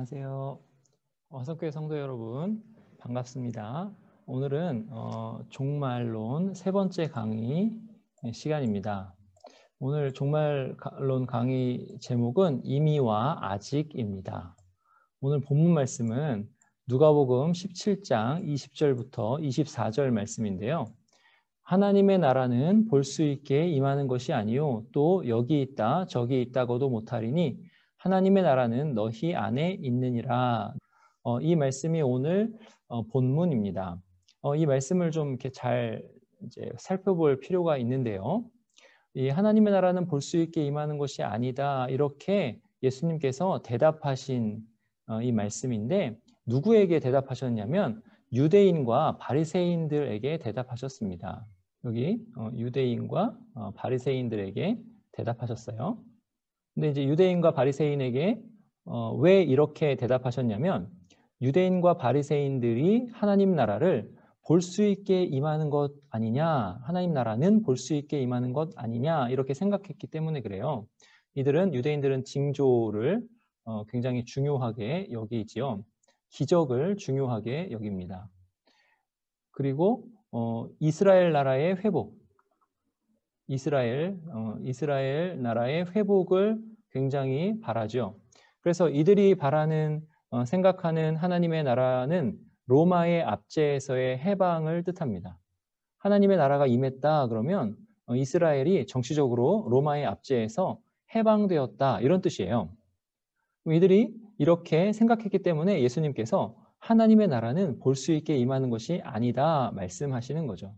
안녕하세요. 화성교회 성도 여러분, 반갑습니다. 오늘은 종말론 세 번째 강의 시간입니다. 오늘 종말론 강의 제목은 이미와 아직입니다. 오늘 본문 말씀은 누가복음 17장 20절부터 24절 말씀인데요. 하나님의 나라는 볼 수 있게 임하는 것이 아니요 또 여기 있다 저기 있다고도 못하리니 하나님의 나라는 너희 안에 있느니라. 이 말씀이 오늘 본문입니다. 이 말씀을 좀 이렇게 잘 이제 살펴볼 필요가 있는데요. 이 하나님의 나라는 볼 수 있게 임하는 것이 아니다. 이렇게 예수님께서 대답하신 이 말씀인데 누구에게 대답하셨냐면 유대인과 바리새인들에게 대답하셨습니다. 여기 유대인과 바리새인들에게 대답하셨어요. 근데 이제 유대인과 바리새인에게 왜 이렇게 대답하셨냐면 유대인과 바리새인들이 하나님 나라를 볼 수 있게 임하는 것 아니냐, 하나님 나라는 볼 수 있게 임하는 것 아니냐 이렇게 생각했기 때문에 그래요. 유대인들은 징조를 굉장히 중요하게 여기지요. 기적을 중요하게 여깁니다. 그리고 이스라엘 나라의 회복, 이스라엘 나라의 회복을 굉장히 바라죠. 그래서 이들이 바라는 생각하는 하나님의 나라는 로마의 압제에서의 해방을 뜻합니다. 하나님의 나라가 임했다 그러면 이스라엘이 정치적으로 로마의 압제에서 해방되었다 이런 뜻이에요. 이들이 이렇게 생각했기 때문에 예수님께서 하나님의 나라는 볼 수 있게 임하는 것이 아니다 말씀하시는 거죠.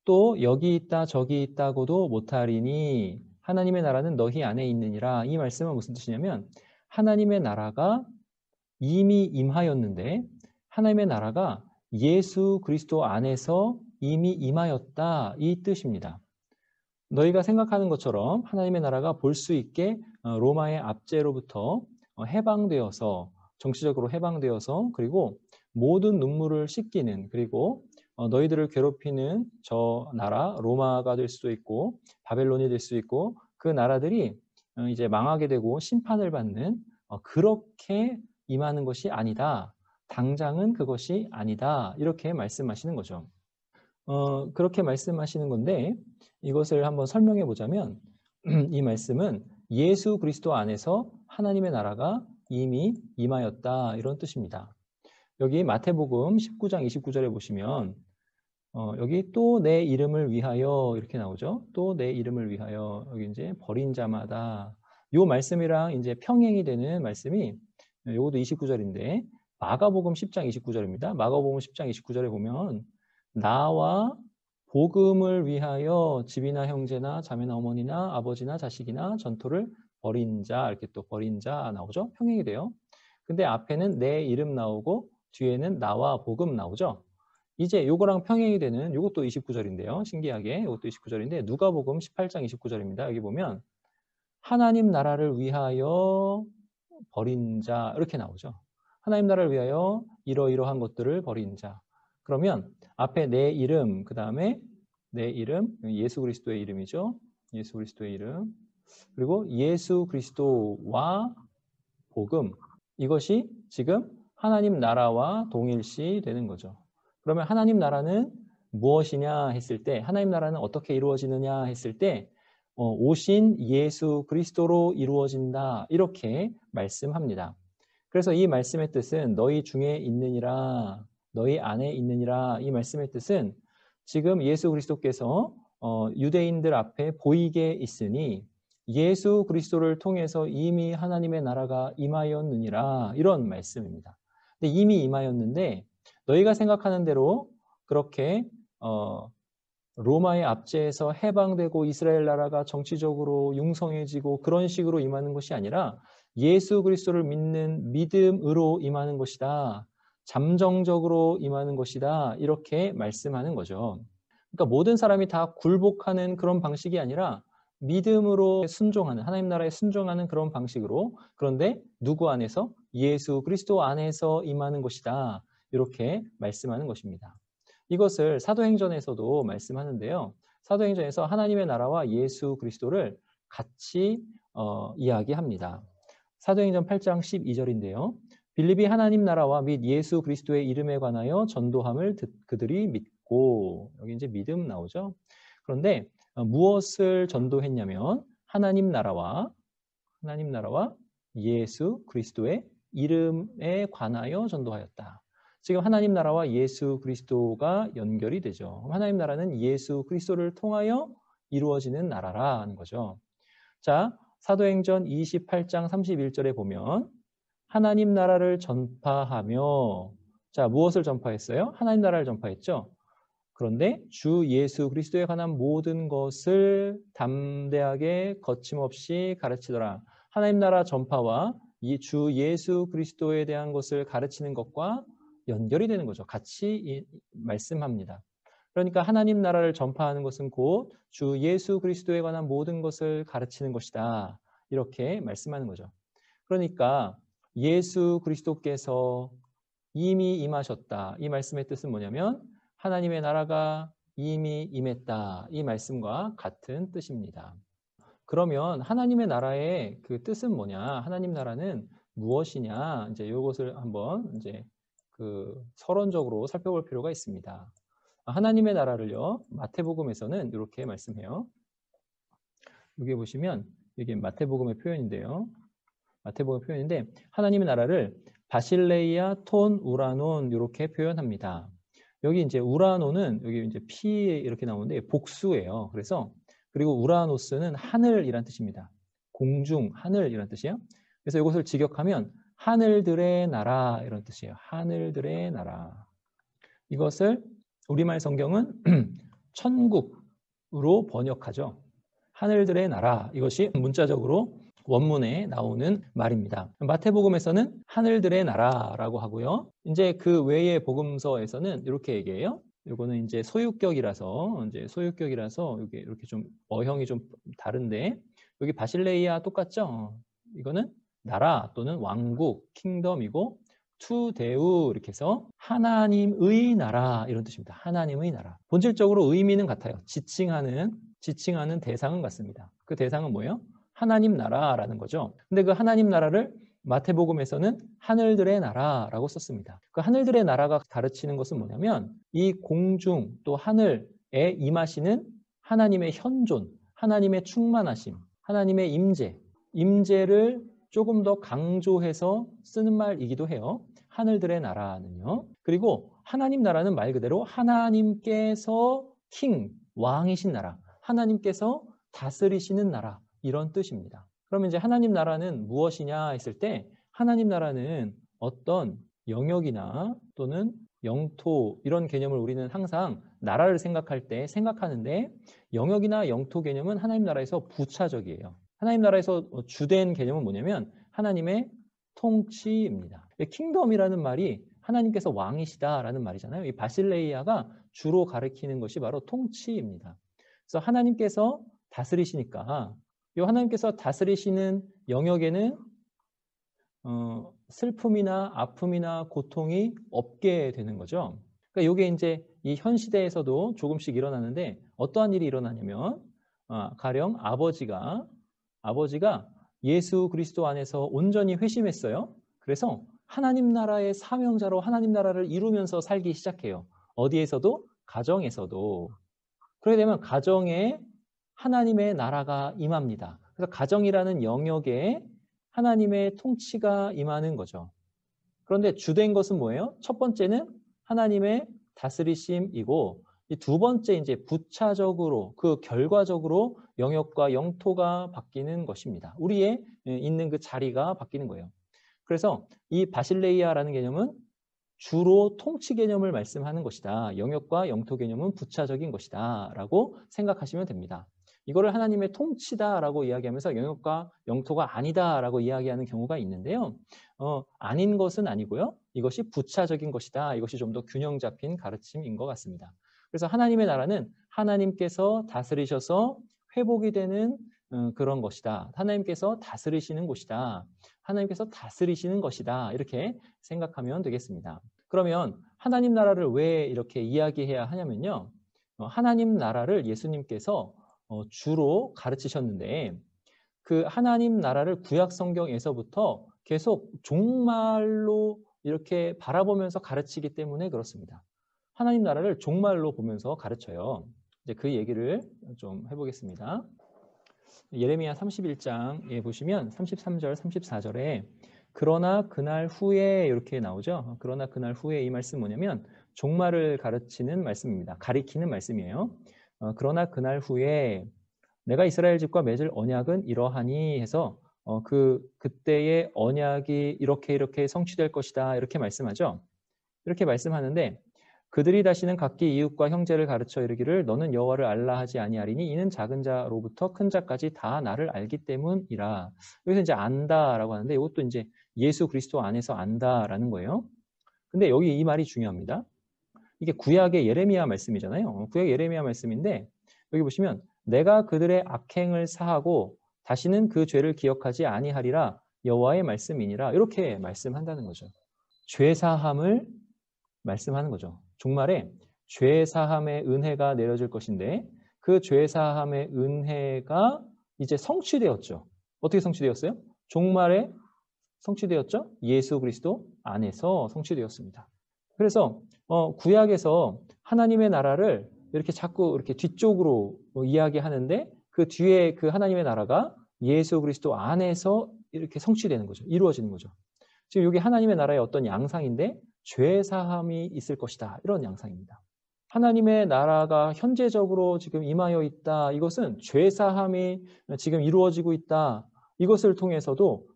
또 여기 있다 저기 있다고도 못하리니 하나님의 나라는 너희 안에 있느니라. 이 말씀은 무슨 뜻이냐면 하나님의 나라가 이미 임하였는데 하나님의 나라가 예수 그리스도 안에서 이미 임하였다 이 뜻입니다. 너희가 생각하는 것처럼 하나님의 나라가 볼 수 있게 로마의 압제로부터 해방되어서 정치적으로 해방되어서 그리고 모든 눈물을 씻기는 그리고 너희들을 괴롭히는 저 나라 로마가 될 수도 있고 바벨론이 될 수 있고 그 나라들이 이제 망하게 되고 심판을 받는 그렇게 임하는 것이 아니다. 당장은 그것이 아니다. 이렇게 말씀하시는 거죠. 그렇게 말씀하시는 건데 이것을 한번 설명해 보자면 이 말씀은 예수 그리스도 안에서 하나님의 나라가 이미 임하였다 이런 뜻입니다. 여기 마태복음 19장 29절에 보시면 여기 또 내 이름을 위하여 이렇게 나오죠. 또 내 이름을 위하여 여기 이제 버린 자마다 요 말씀이랑 이제 평행이 되는 말씀이 요것도 29절인데 마가복음 10장 29절입니다. 마가복음 10장 29절에 보면 나와 복음을 위하여 집이나 형제나 자매나 어머니나 아버지나 자식이나 전토를 벌인 자 이렇게 또 벌인 자 나오죠. 평행이 돼요. 근데 앞에는 내 이름 나오고 뒤에는 나와 복음 나오죠. 이제 요거랑 평행이 되는 요것도 29절인데요. 신기하게 요것도 29절인데 누가복음 18장 29절입니다. 여기 보면 하나님 나라를 위하여 버린 자 이렇게 나오죠. 하나님 나라를 위하여 이러이러한 것들을 버린 자. 그러면 앞에 내 이름, 그 다음에 내 이름, 예수 그리스도의 이름이죠. 예수 그리스도의 이름. 그리고 예수 그리스도와 복음. 이것이 지금 하나님 나라와 동일시 되는 거죠. 그러면 하나님 나라는 무엇이냐 했을 때, 하나님 나라는 어떻게 이루어지느냐 했을 때, 오신 예수 그리스도로 이루어진다. 이렇게 말씀합니다. 그래서 이 말씀의 뜻은 너희 중에 있느니라, 너희 안에 있느니라. 이 말씀의 뜻은 지금 예수 그리스도께서 유대인들 앞에 보이게 있으니 예수 그리스도를 통해서 이미 하나님의 나라가 임하였느니라. 이런 말씀입니다. 근데 이미 임하였는데 너희가 생각하는 대로 그렇게 로마의 압제에서 해방되고 이스라엘 나라가 정치적으로 융성해지고 그런 식으로 임하는 것이 아니라 예수 그리스도를 믿는 믿음으로 임하는 것이다. 잠정적으로 임하는 것이다. 이렇게 말씀하는 거죠. 그러니까 모든 사람이 다 굴복하는 그런 방식이 아니라 믿음으로 순종하는, 하나님 나라에 순종하는 그런 방식으로, 그런데 누구 안에서? 예수 그리스도 안에서 임하는 것이다. 이렇게 말씀하는 것입니다. 이것을 사도행전에서도 말씀하는데요. 사도행전에서 하나님의 나라와 예수 그리스도를 같이 이야기합니다. 사도행전 8장 12절인데요. 빌립이 하나님 나라와 및 예수 그리스도의 이름에 관하여 전도함을 그들이 믿고, 여기 이제 믿음 나오죠. 그런데 무엇을 전도했냐면 하나님 나라와 예수 그리스도의 이름에 관하여 전도하였다. 지금 하나님 나라와 예수 그리스도가 연결이 되죠. 하나님 나라는 예수 그리스도를 통하여 이루어지는 나라라는 거죠. 자, 사도행전 28장 31절에 보면 하나님 나라를 전파하며, 자, 무엇을 전파했어요? 하나님 나라를 전파했죠. 그런데 주 예수 그리스도에 관한 모든 것을 담대하게 거침없이 가르치더라. 하나님 나라 전파와 이 주 예수 그리스도에 대한 것을 가르치는 것과 연결이 되는 거죠. 같이 말씀합니다. 그러니까 하나님 나라를 전파하는 것은 곧 주 예수 그리스도에 관한 모든 것을 가르치는 것이다. 이렇게 말씀하는 거죠. 그러니까 예수 그리스도께서 이미 임하셨다. 이 말씀의 뜻은 뭐냐면 하나님의 나라가 이미 임했다. 이 말씀과 같은 뜻입니다. 그러면 하나님의 나라의 그 뜻은 뭐냐? 하나님 나라는 무엇이냐? 이제 이것을 한번 이제 그 서론적으로 살펴볼 필요가 있습니다. 하나님의 나라를요, 마태복음에서는 이렇게 말씀해요. 여기 보시면 이게 마태복음의 표현인데요. 마태복음 표현인데 하나님의 나라를 바실레이아 톤 우라논 이렇게 표현합니다. 여기 이제 우라논은 여기 이제 피 이렇게 나오는데 복수예요. 그래서 그리고 우라노스는 하늘이란 뜻입니다. 공중, 하늘이란 뜻이에요. 그래서 이것을 직역하면 하늘들의 나라 이런 뜻이에요. 하늘들의 나라. 이것을 우리말 성경은 천국으로 번역하죠. 하늘들의 나라. 이것이 문자적으로 원문에 나오는 말입니다. 마태복음에서는 하늘들의 나라라고 하고요. 이제 그 외의 복음서에서는 이렇게 얘기해요. 이거는 이제 소유격이라서 이게 이렇게 좀 어형이 좀 다른데 여기 바실레이아 똑같죠? 이거는 나라 또는 왕국, 킹덤이고 투데우 이렇게 해서 하나님의 나라 이런 뜻입니다. 하나님의 나라. 본질적으로 의미는 같아요. 지칭하는 대상은 같습니다. 그 대상은 뭐예요? 하나님 나라라는 거죠. 근데 그 하나님 나라를 마태복음에서는 하늘들의 나라라고 썼습니다. 그 하늘들의 나라가 가르치는 것은 뭐냐면 이 공중 또 하늘에 임하시는 하나님의 현존, 하나님의 충만하심, 하나님의 임재를 조금 더 강조해서 쓰는 말이기도 해요. 하늘들의 나라는요. 그리고 하나님 나라는 말 그대로 하나님께서 왕이신 나라, 하나님께서 다스리시는 나라 이런 뜻입니다. 그러면 이제 하나님 나라는 무엇이냐 했을 때 하나님 나라는 어떤 영역이나 또는 영토 이런 개념을 우리는 항상 나라를 생각할 때 생각하는데 영역이나 영토 개념은 하나님 나라에서 부차적이에요. 하나님 나라에서 주된 개념은 뭐냐면 하나님의 통치입니다. 킹덤이라는 말이 하나님께서 왕이시다라는 말이잖아요. 이 바실레이아가 주로 가리키는 것이 바로 통치입니다. 그래서 하나님께서 다스리시니까 이 하나님께서 다스리시는 영역에는 슬픔이나 아픔이나 고통이 없게 되는 거죠. 그러니까 이게 이제 이 현 시대에서도 조금씩 일어나는데 어떠한 일이 일어나냐면 가령 아버지가 예수 그리스도 안에서 온전히 회심했어요. 그래서 하나님 나라의 사명자로 하나님 나라를 이루면서 살기 시작해요. 어디에서도? 가정에서도. 그렇게 되면 가정에 하나님의 나라가 임합니다. 그래서 가정이라는 영역에 하나님의 통치가 임하는 거죠. 그런데 주된 것은 뭐예요? 첫 번째는 하나님의 다스리심이고 이 두 번째 이제 부차적으로 그 결과적으로 영역과 영토가 바뀌는 것입니다. 우리의 있는 그 자리가 바뀌는 거예요. 그래서 이 바실레이아라는 개념은 주로 통치 개념을 말씀하는 것이다. 영역과 영토 개념은 부차적인 것이다. 라고 생각하시면 됩니다. 이거를 하나님의 통치다라고 이야기하면서 영역과 영토가 아니다라고 이야기하는 경우가 있는데요. 아닌 것은 아니고요. 이것이 부차적인 것이다. 이것이 좀 더 균형 잡힌 가르침인 것 같습니다. 그래서 하나님의 나라는 하나님께서 다스리셔서 회복이 되는 그런 것이다. 하나님께서 다스리시는 곳이다. 하나님께서 다스리시는 것이다. 이렇게 생각하면 되겠습니다. 그러면 하나님 나라를 왜 이렇게 이야기해야 하냐면요. 하나님 나라를 예수님께서 주로 가르치셨는데 그 하나님 나라를 구약 성경에서부터 계속 종말로 이렇게 바라보면서 가르치기 때문에 그렇습니다. 하나님 나라를 종말로 보면서 가르쳐요. 이제 그 얘기를 좀 해보겠습니다. 예레미야 31장에 보시면 33절, 34절에 그러나 그날 후에 이렇게 나오죠. 그러나 그날 후에 이 말씀 뭐냐면 종말을 가르치는 말씀입니다. 가리키는 말씀이에요. 그러나 그날 후에 내가 이스라엘 집과 맺을 언약은 이러하니 해서 그때의 언약이 이렇게 성취될 것이다 이렇게 말씀하죠. 이렇게 말씀하는데 그들이 다시는 각기 이웃과 형제를 가르쳐 이르기를 너는 여호와를 알라 하지 아니하리니 이는 작은 자로부터 큰 자까지 다 나를 알기 때문이라. 여기서 이제 안다라고 하는데 이것도 이제 예수 그리스도 안에서 안다라는 거예요. 근데 여기 이 말이 중요합니다. 이게 구약의 예레미야 말씀이잖아요. 구약 예레미야 말씀인데 여기 보시면 내가 그들의 악행을 사하고 다시는 그 죄를 기억하지 아니하리라 여호와의 말씀이니라 이렇게 말씀한다는 거죠. 죄 사함을 말씀하는 거죠. 종말에 죄 사함의 은혜가 내려질 것인데 그 죄 사함의 은혜가 이제 성취되었죠. 어떻게 성취되었어요? 종말에 성취되었죠. 예수 그리스도 안에서 성취되었습니다. 그래서 구약에서 하나님의 나라를 이렇게 자꾸 이렇게 뒤쪽으로 이야기하는데 그 뒤에 그 하나님의 나라가 예수 그리스도 안에서 이렇게 성취되는 거죠. 이루어지는 거죠. 지금 여기 하나님의 나라의 어떤 양상인데 죄 사함이 있을 것이다. 이런 양상입니다. 하나님의 나라가 현재적으로 지금 임하여 있다. 이것은 죄 사함이 지금 이루어지고 있다. 이것을 통해서도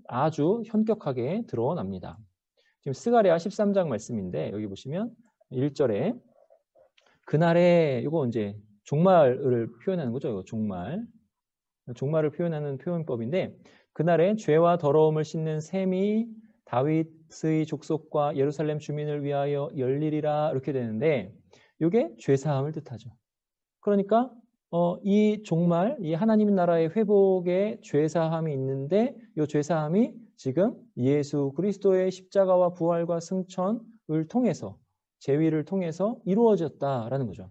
아주 현격하게 드러납니다. 지금 스가랴 13장 말씀인데 여기 보시면 1절에 그날에 이거 이제 종말을 표현하는 거죠. 이거 종말을 표현하는 표현법인데 그날에 죄와 더러움을 씻는 셈이 다윗의 족속과 예루살렘 주민을 위하여 열리리라 이렇게 되는데 이게 죄 사함을 뜻하죠. 그러니까 이 종말, 이 하나님 나라의 회복에 죄 사함이 있는데 이 죄 사함이 지금 예수 그리스도의 십자가와 부활과 승천을 통해서 제위를 통해서 이루어졌다라는 거죠.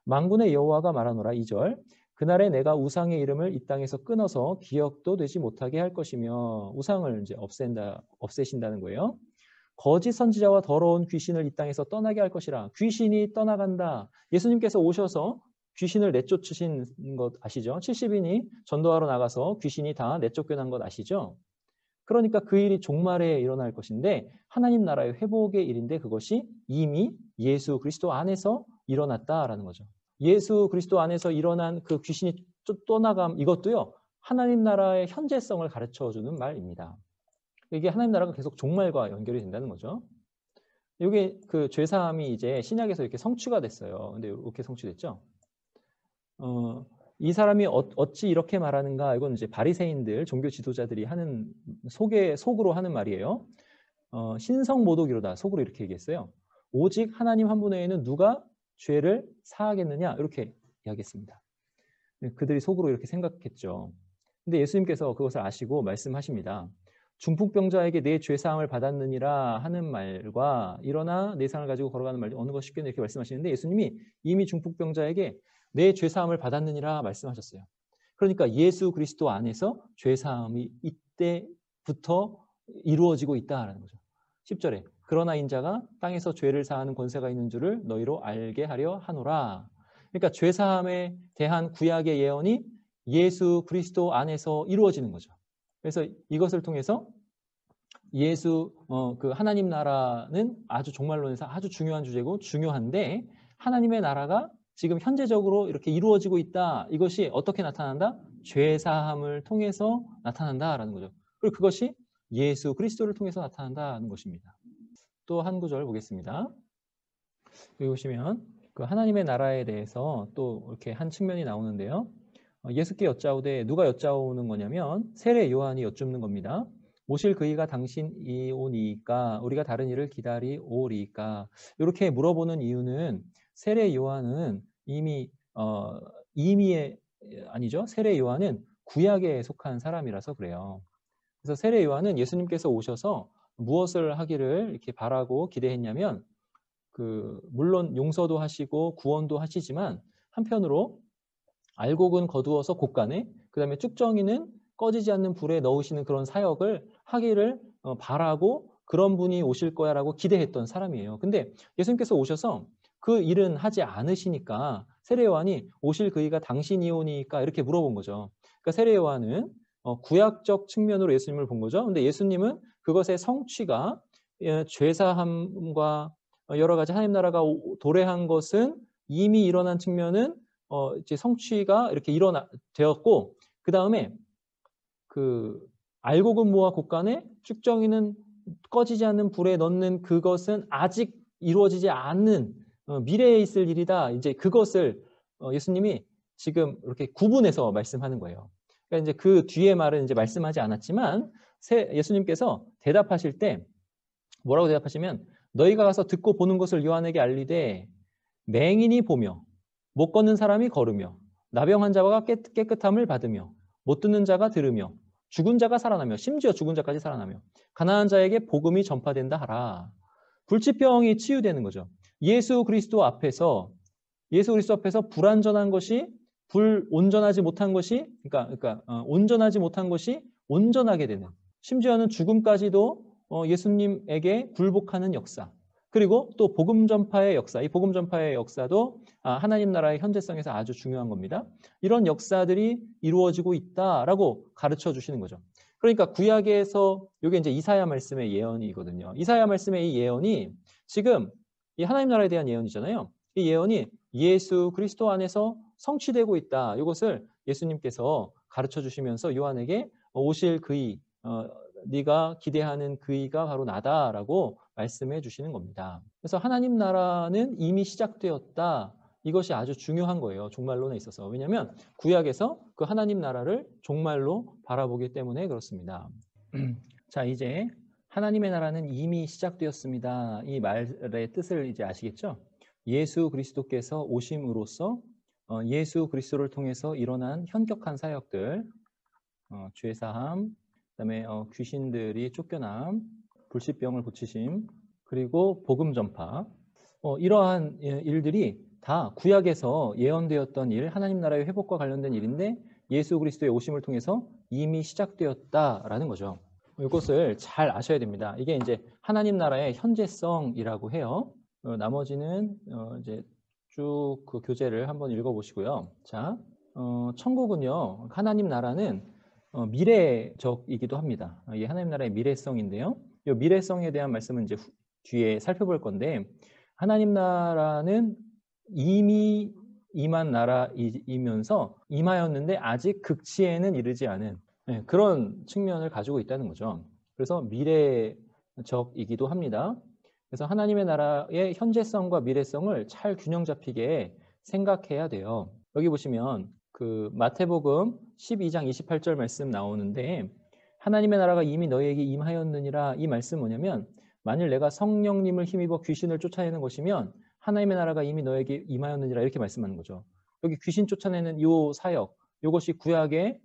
만군의 여호와가 말하노라 2절 그날에 내가 우상의 이름을 이 땅에서 끊어서 기억도 되지 못하게 할 것이며 우상을 이제 없애신다는 거예요. 거짓 선지자와 더러운 귀신을 이 땅에서 떠나게 할 것이라. 귀신이 떠나간다. 예수님께서 오셔서 귀신을 내쫓으신 것 아시죠? 70인이 전도하러 나가서 귀신이 다 내쫓겨난 것 아시죠? 그러니까 그 일이 종말에 일어날 것인데 하나님 나라의 회복의 일인데 그것이 이미 예수 그리스도 안에서 일어났다라는 거죠. 예수 그리스도 안에서 일어난 그 귀신이 떠나감 이것도요. 하나님 나라의 현재성을 가르쳐주는 말입니다. 이게 하나님 나라가 계속 종말과 연결이 된다는 거죠. 이게 그 죄사함이 이제 신약에서 이렇게 성취가 됐어요. 근데 이렇게 성취됐죠. 이 사람이 어찌 이렇게 말하는가? 이건 이제 바리새인들, 종교 지도자들이 하는 속으로 하는 말이에요. 신성모독이로다. 속으로 이렇게 얘기했어요. 오직 하나님 한 분 외에는 누가 죄를 사하겠느냐? 이렇게 이야기했습니다. 그들이 속으로 이렇게 생각했죠. 근데 예수님께서 그것을 아시고 말씀하십니다. 중풍병자에게 내 죄사함을 받았느니라 하는 말과 일어나 내 상을 가지고 걸어가는 말 어느 것이 쉽겠느냐 이렇게 말씀하시는데 예수님이 이미 중풍병자에게 내 죄사함을 받았느니라 말씀하셨어요. 그러니까 예수 그리스도 안에서 죄사함이 이때부터 이루어지고 있다라는 거죠. 10절에 그러나 인자가 땅에서 죄를 사하는 권세가 있는 줄을 너희로 알게 하려 하노라. 그러니까 죄사함에 대한 구약의 예언이 예수 그리스도 안에서 이루어지는 거죠. 그래서 이것을 통해서 그 하나님 나라는 아주 종말론에서 아주 중요한 주제고 중요한데 하나님의 나라가 지금 현재적으로 이렇게 이루어지고 있다. 이것이 어떻게 나타난다? 죄사함을 통해서 나타난다라는 거죠. 그리고 그것이 예수 그리스도를 통해서 나타난다는 것입니다. 또 한 구절 보겠습니다. 여기 보시면 그 하나님의 나라에 대해서 또 이렇게 한 측면이 나오는데요. 예수께 여짜오되 누가 여짜오는 거냐면 세례 요한이 여쭙는 겁니다. 오실 그이가 당신이오니까 우리가 다른 일을 기다리오리까 이렇게 물어보는 이유는 세례 요한은 아니죠. 세례 요한은 구약에 속한 사람이라서 그래요. 그래서 세례 요한은 예수님께서 오셔서 무엇을 하기를 이렇게 바라고 기대했냐면 물론 용서도 하시고 구원도 하시지만 한편으로 알곡은 거두어서 곶간에 그다음에 쭉정이는 꺼지지 않는 불에 넣으시는 그런 사역을 하기를 바라고 그런 분이 오실 거야라고 기대했던 사람이에요. 근데 예수님께서 오셔서 그 일은 하지 않으시니까 세례 요한이 오실 그이가 당신이오니까 이렇게 물어본 거죠. 그러니까 세례 요한은 구약적 측면으로 예수님을 본 거죠. 근데 예수님은 그것의 성취가 죄사함과 여러 가지 하나님 나라가 도래한 것은 이미 일어난 측면은 이제 성취가 이렇게 되었고, 그 다음에 그 알곡은 곡간에 쭉정이는 꺼지지 않는 불에 넣는 그것은 아직 이루어지지 않는 미래에 있을 일이다. 이제 그것을 예수님이 지금 이렇게 구분해서 말씀하는 거예요. 그러니까 이제 그 뒤에 말은 이제 말씀하지 않았지만 예수님께서 대답하실 때 뭐라고 대답하시면 너희가 가서 듣고 보는 것을 요한에게 알리되 맹인이 보며 못 걷는 사람이 걸으며 나병 자가 깨끗함을 받으며 못 듣는 자가 들으며 죽은 자가 살아나며 심지어 죽은 자까지 살아나며 가난한 자에게 복음이 전파된다 하라. 불치병이 치유되는 거죠. 예수 그리스도 앞에서 불완전한 것이 온전하지 못한 것이 온전하지 못한 것이 온전하게 되는, 심지어는 죽음까지도 예수님에게 굴복하는 역사, 그리고 또 복음 전파의 역사, 이 복음 전파의 역사도 하나님 나라의 현재성에서 아주 중요한 겁니다. 이런 역사들이 이루어지고 있다라고 가르쳐 주시는 거죠. 그러니까 구약에서 이게 이제 이사야 말씀의 예언이거든요. 이사야 말씀의 이 예언이 지금 이 하나님 나라에 대한 예언이잖아요. 이 예언이 예수 그리스도 안에서 성취되고 있다. 이것을 예수님께서 가르쳐 주시면서 요한에게 오실 그이, 네가 기대하는 그이가 바로 나다라고 말씀해 주시는 겁니다. 그래서 하나님 나라는 이미 시작되었다. 이것이 아주 중요한 거예요. 종말론에 있어서. 왜냐하면 구약에서 그 하나님 나라를 종말로 바라보기 때문에 그렇습니다. 자, 이제 하나님의 나라는 이미 시작되었습니다. 이 말의 뜻을 이제 아시겠죠? 예수 그리스도께서 오심으로써 예수 그리스도를 통해서 일어난 현격한 사역들, 죄사함, 그다음에 귀신들이 쫓겨남, 불치병을 고치심, 그리고 복음 전파, 이러한 일들이 다 구약에서 예언되었던 일, 하나님 나라의 회복과 관련된 일인데 예수 그리스도의 오심을 통해서 이미 시작되었다라는 거죠. 이것을 잘 아셔야 됩니다. 이게 이제 하나님 나라의 현재성이라고 해요. 나머지는 이제 쭉 그 교재를 한번 읽어보시고요. 자, 천국은요, 하나님 나라는 미래적이기도 합니다. 이게 하나님 나라의 미래성인데요. 이 미래성에 대한 말씀은 이제 뒤에 살펴볼 건데, 하나님 나라는 이미 임한 나라이면서 임하였는데 아직 극치에는 이르지 않은 그런 측면을 가지고 있다는 거죠. 그래서 미래적이기도 합니다. 그래서 하나님의 나라의 현재성과 미래성을 잘 균형 잡히게 생각해야 돼요. 여기 보시면 그 마태복음 12장 28절 말씀 나오는데 하나님의 나라가 이미 너희에게 임하였느니라, 이 말씀 뭐냐면 만일 내가 성령님을 힘입어 귀신을 쫓아내는 것이면 하나님의 나라가 이미 너에게 임하였느니라 이렇게 말씀하는 거죠. 여기 귀신 쫓아내는 이 사역, 이것이 구약의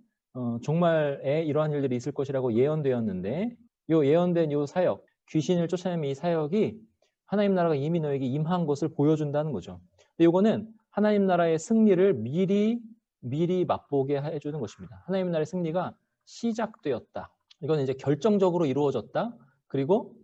종말에 이러한 일들이 있을 것이라고 예언되었는데 이 예언된 이 사역, 귀신을 쫓아내는 이 사역이 하나님 나라가 이미 너에게 임한 것을 보여준다는 거죠. 근데 이거는 하나님 나라의 승리를 미리 맛보게 해주는 것입니다. 하나님 나라의 승리가 시작되었다. 이건 이제 결정적으로 이루어졌다. 그리고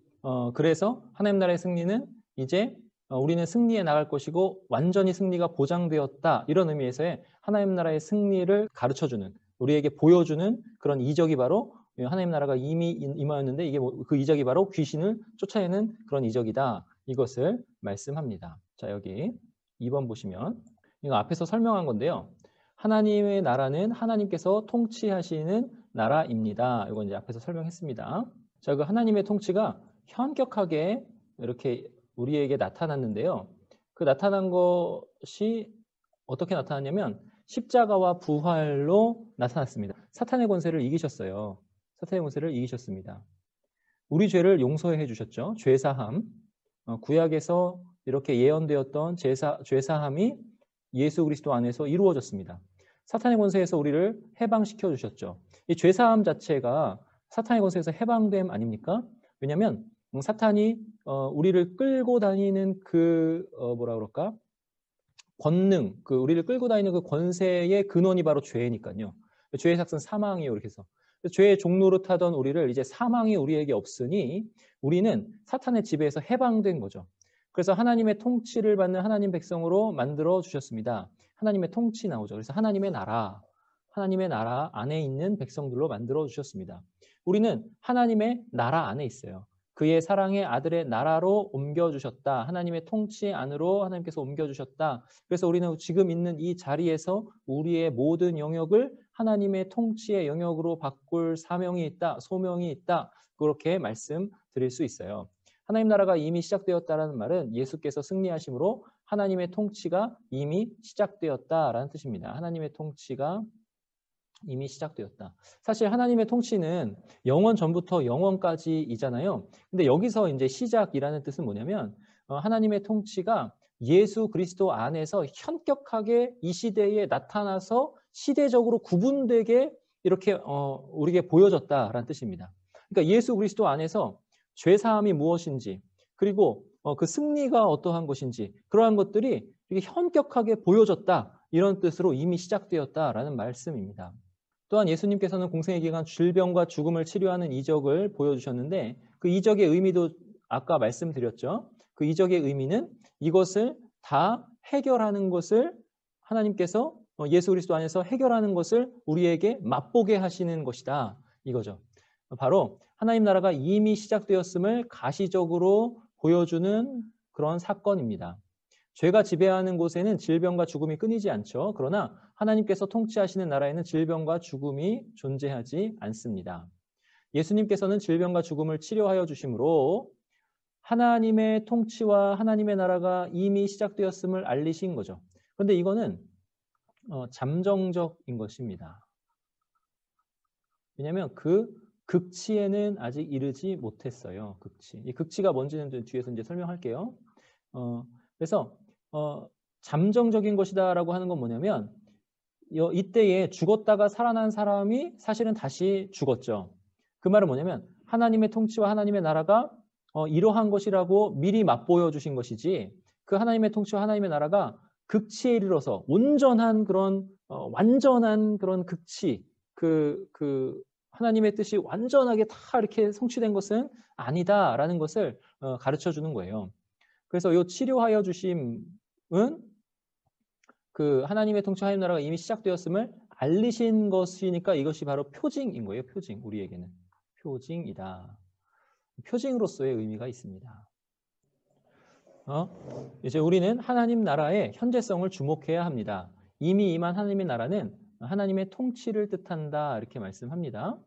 그래서 하나님 나라의 승리는 이제 우리는 승리해 나갈 것이고 완전히 승리가 보장되었다. 이런 의미에서의 하나님 나라의 승리를 가르쳐주는, 우리에게 보여주는 그런 이적이 바로 하나님 나라가 이미 임하였는데 이게 그 이적이 바로 귀신을 쫓아내는 그런 이적이다. 이것을 말씀합니다. 자, 여기 2번 보시면 이거 앞에서 설명한 건데요. 하나님의 나라는 하나님께서 통치하시는 나라입니다. 이건 이제 앞에서 설명했습니다. 자, 그 하나님의 통치가 현격하게 이렇게 우리에게 나타났는데요. 그 나타난 것이 어떻게 나타났냐면 십자가와 부활로 나타났습니다. 사탄의 권세를 이기셨어요. 사탄의 권세를 이기셨습니다. 우리 죄를 용서해 주셨죠. 죄사함. 구약에서 이렇게 예언되었던 죄사함이 예수 그리스도 안에서 이루어졌습니다. 사탄의 권세에서 우리를 해방시켜 주셨죠. 이 죄사함 자체가 사탄의 권세에서 해방됨 아닙니까? 왜냐하면 사탄이 우리를 끌고 다니는 그 뭐라 그럴까? 권능, 우리를 끌고 다니는 그 권세의 근원이 바로 죄니까요. 죄의 삭은 사망이에요. 이렇게 해서 죄의 종로로 타던 우리를 이제 사망이 우리에게 없으니 우리는 사탄의 지배에서 해방된 거죠. 그래서 하나님의 통치를 받는 하나님 백성으로 만들어 주셨습니다. 하나님의 통치 나오죠. 그래서 하나님의 나라 안에 있는 백성들로 만들어 주셨습니다. 우리는 하나님의 나라 안에 있어요. 그의 사랑의 아들의 나라로 옮겨주셨다. 하나님의 통치 안으로 하나님께서 옮겨주셨다. 그래서 우리는 지금 있는 이 자리에서 우리의 모든 영역을 하나님의 통치의 영역으로 바꿀 사명이 있다, 소명이 있다. 그렇게 말씀드릴 수 있어요. 하나님 나라가 이미 시작되었다는 말은 예수께서 승리하심으로 하나님의 통치가 이미 시작되었다라는 뜻입니다. 하나님의 통치가 이미 시작되었다. 사실 하나님의 통치는 영원 전부터 영원까지이잖아요. 근데 여기서 이제 시작이라는 뜻은 뭐냐면 하나님의 통치가 예수 그리스도 안에서 현격하게 이 시대에 나타나서 시대적으로 구분되게 이렇게 우리에게 보여졌다라는 뜻입니다. 그러니까 예수 그리스도 안에서 죄 사함이 무엇인지 그리고 그 승리가 어떠한 것인지 그러한 것들이 이렇게 현격하게 보여졌다. 이런 뜻으로 이미 시작되었다라는 말씀입니다. 또한 예수님께서는 공생의 기간 질병과 죽음을 치료하는 이적을 보여주셨는데 그 이적의 의미도 아까 말씀드렸죠. 그 이적의 의미는 이것을 다 해결하는 것을 하나님께서 예수 그리스도 안에서 해결하는 것을 우리에게 맛보게 하시는 것이다. 이거죠. 바로 하나님 나라가 이미 시작되었음을 가시적으로 보여주는 그런 사건입니다. 죄가 지배하는 곳에는 질병과 죽음이 끊이지 않죠. 그러나 하나님께서 통치하시는 나라에는 질병과 죽음이 존재하지 않습니다. 예수님께서는 질병과 죽음을 치료하여 주심으로 하나님의 통치와 하나님의 나라가 이미 시작되었음을 알리신 거죠. 그런데 이거는 잠정적인 것입니다. 왜냐하면 그 극치에는 아직 이르지 못했어요. 극치. 이 극치가 뭔지는 뒤에서 이제 설명할게요. 그래서 잠정적인 것이다라고 하는 건 뭐냐면 이때에 죽었다가 살아난 사람이 사실은 다시 죽었죠. 그 말은 뭐냐면 하나님의 통치와 하나님의 나라가 이러한 것이라고 미리 맛보여 주신 것이지 그 하나님의 통치와 하나님의 나라가 극치에 이르러서 온전한 그런 완전한 그런 극치 그 하나님의 뜻이 완전하게 다 이렇게 성취된 것은 아니다라는 것을 가르쳐 주는 거예요. 그래서 이 치료하여 주심은 그 하나님의 통치 하나님 나라가 이미 시작되었음을 알리신 것이니까 이것이 바로 표징인 거예요. 표징. 우리에게는 표징이다. 표징으로서의 의미가 있습니다. 이제 우리는 하나님 나라의 현재성을 주목해야 합니다. 이미 임한 하나님의 나라는 하나님의 통치를 뜻한다 이렇게 말씀합니다.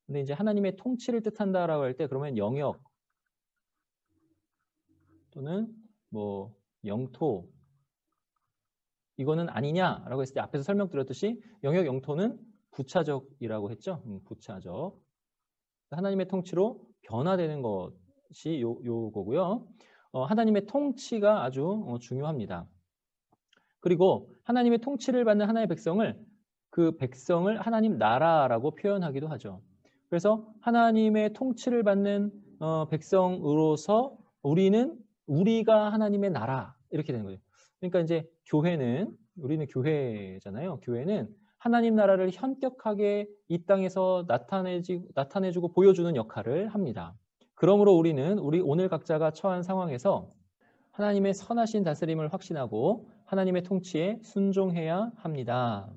근데 이제 하나님의 통치를 뜻한다라고 할 때 그러면 영역 또는 뭐 영토 이거는 아니냐라고 했을 때 앞에서 설명드렸듯이 영역 영토는 부차적이라고 했죠. 부차적. 하나님의 통치로 변화되는 것이 요거고요. 하나님의 통치가 아주 중요합니다. 그리고 하나님의 통치를 받는 하나님의 백성을 그 백성을 하나님 나라라고 표현하기도 하죠. 그래서 하나님의 통치를 받는 백성으로서 우리가 하나님의 나라 이렇게 되는 거죠. 그러니까 이제 우리는 교회잖아요. 교회는 하나님 나라를 현격하게 이 땅에서 나타내주고 보여주는 역할을 합니다. 그러므로 우리 오늘 각자가 처한 상황에서 하나님의 선하신 다스림을 확신하고 하나님의 통치에 순종해야 합니다.